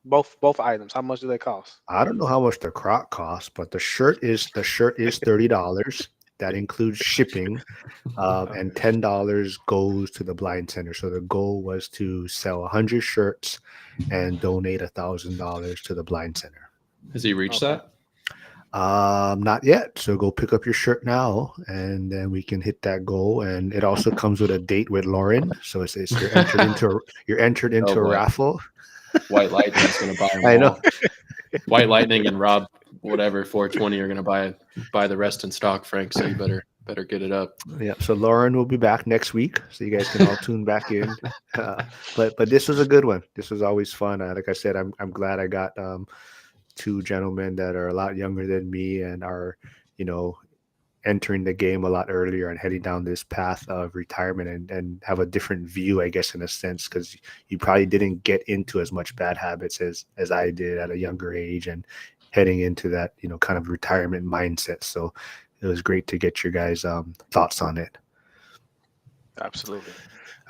Both items. How much do they cost? I don't know how much the Croc costs, but the shirt is $30. That includes shipping, and Okay. $10 goes to the blind center. So the goal was to sell 100 shirts and donate $1,000 to the blind center. Has he reached Okay. that? Not yet. So go pick up your shirt now, and then we can hit that goal. And it also comes with a date with Lauren. So it's you're entered Oh into a boy, raffle. White Lightning's gonna buy them I know. all. White Lightning and Rob, whatever 420 are gonna buy the rest in stock, Frank. So you better get it up. Yeah. So Lauren will be back next week, so you guys can all tune back in. Uh, but this was a good one. This was always fun. Like I said, I'm glad I got two gentlemen that are a lot younger than me and are, you know, entering the game a lot earlier and heading down this path of retirement, and have a different view, I guess, in a sense, because you probably didn't get into as much bad habits as I did at a younger age, and heading into that, kind of retirement mindset. So it was great to get your guys' thoughts on it. Absolutely.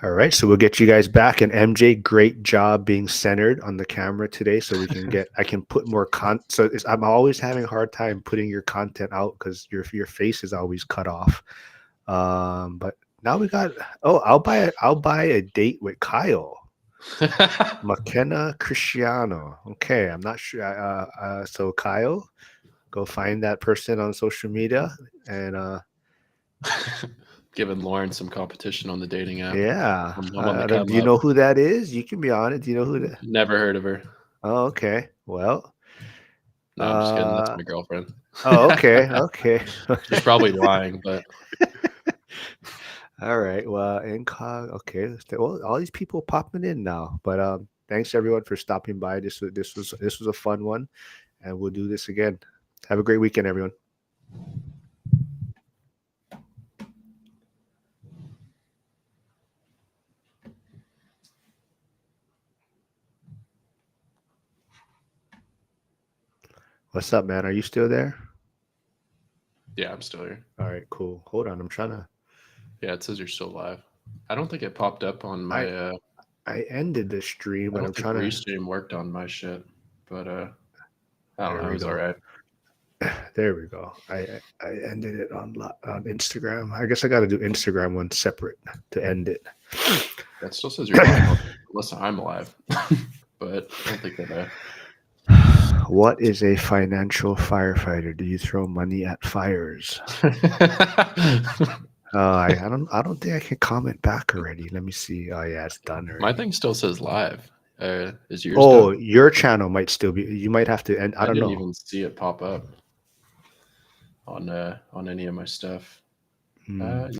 All right, so we'll get you guys back. And MJ, great job being centered on the camera today, so I can put more So I'm always having a hard time putting your content out because your face is always cut off. But now we got. Oh, I'll buy a date with Kyle McKenna Cristiano. Okay, I'm not sure. So Kyle, go find that person on social media, and Giving Lauren some competition on the dating app. yeah. I'm on the Do come you up. know who that is? You can be on it. Do you know who that? Never heard of her. Oh, okay. Well, No, I'm just kidding. That's uh, my girlfriend. oh, okay, okay. She's probably lying, but All right. Well, incog. Okay. Well, all these people popping in now, but thanks everyone for stopping by. This was a fun one, and we'll do this again. Have a great weekend, everyone. What's up, man? Are you still there? yeah, I'm still here. All right, cool. Hold on, I'm trying to. Yeah, it says you're still live. I don't think it popped up on I my. I ended the stream, I but don't I'm think trying to. Restream worked on my shit, but I don't There know. It we was all go. right. There we go. I ended it on Instagram. I guess I got to do Instagram one separate to end it. That still says you're live, unless I'm live. But I don't think that. What is a financial firefighter? Do you throw money at fires? I don't think I can comment back already. Let me see. Oh yeah, it's done My already. thing still says live. Is yours Oh, done? your channel might still be. You might have to end. I I don't didn't know. even see it pop up on any of my stuff. Hmm.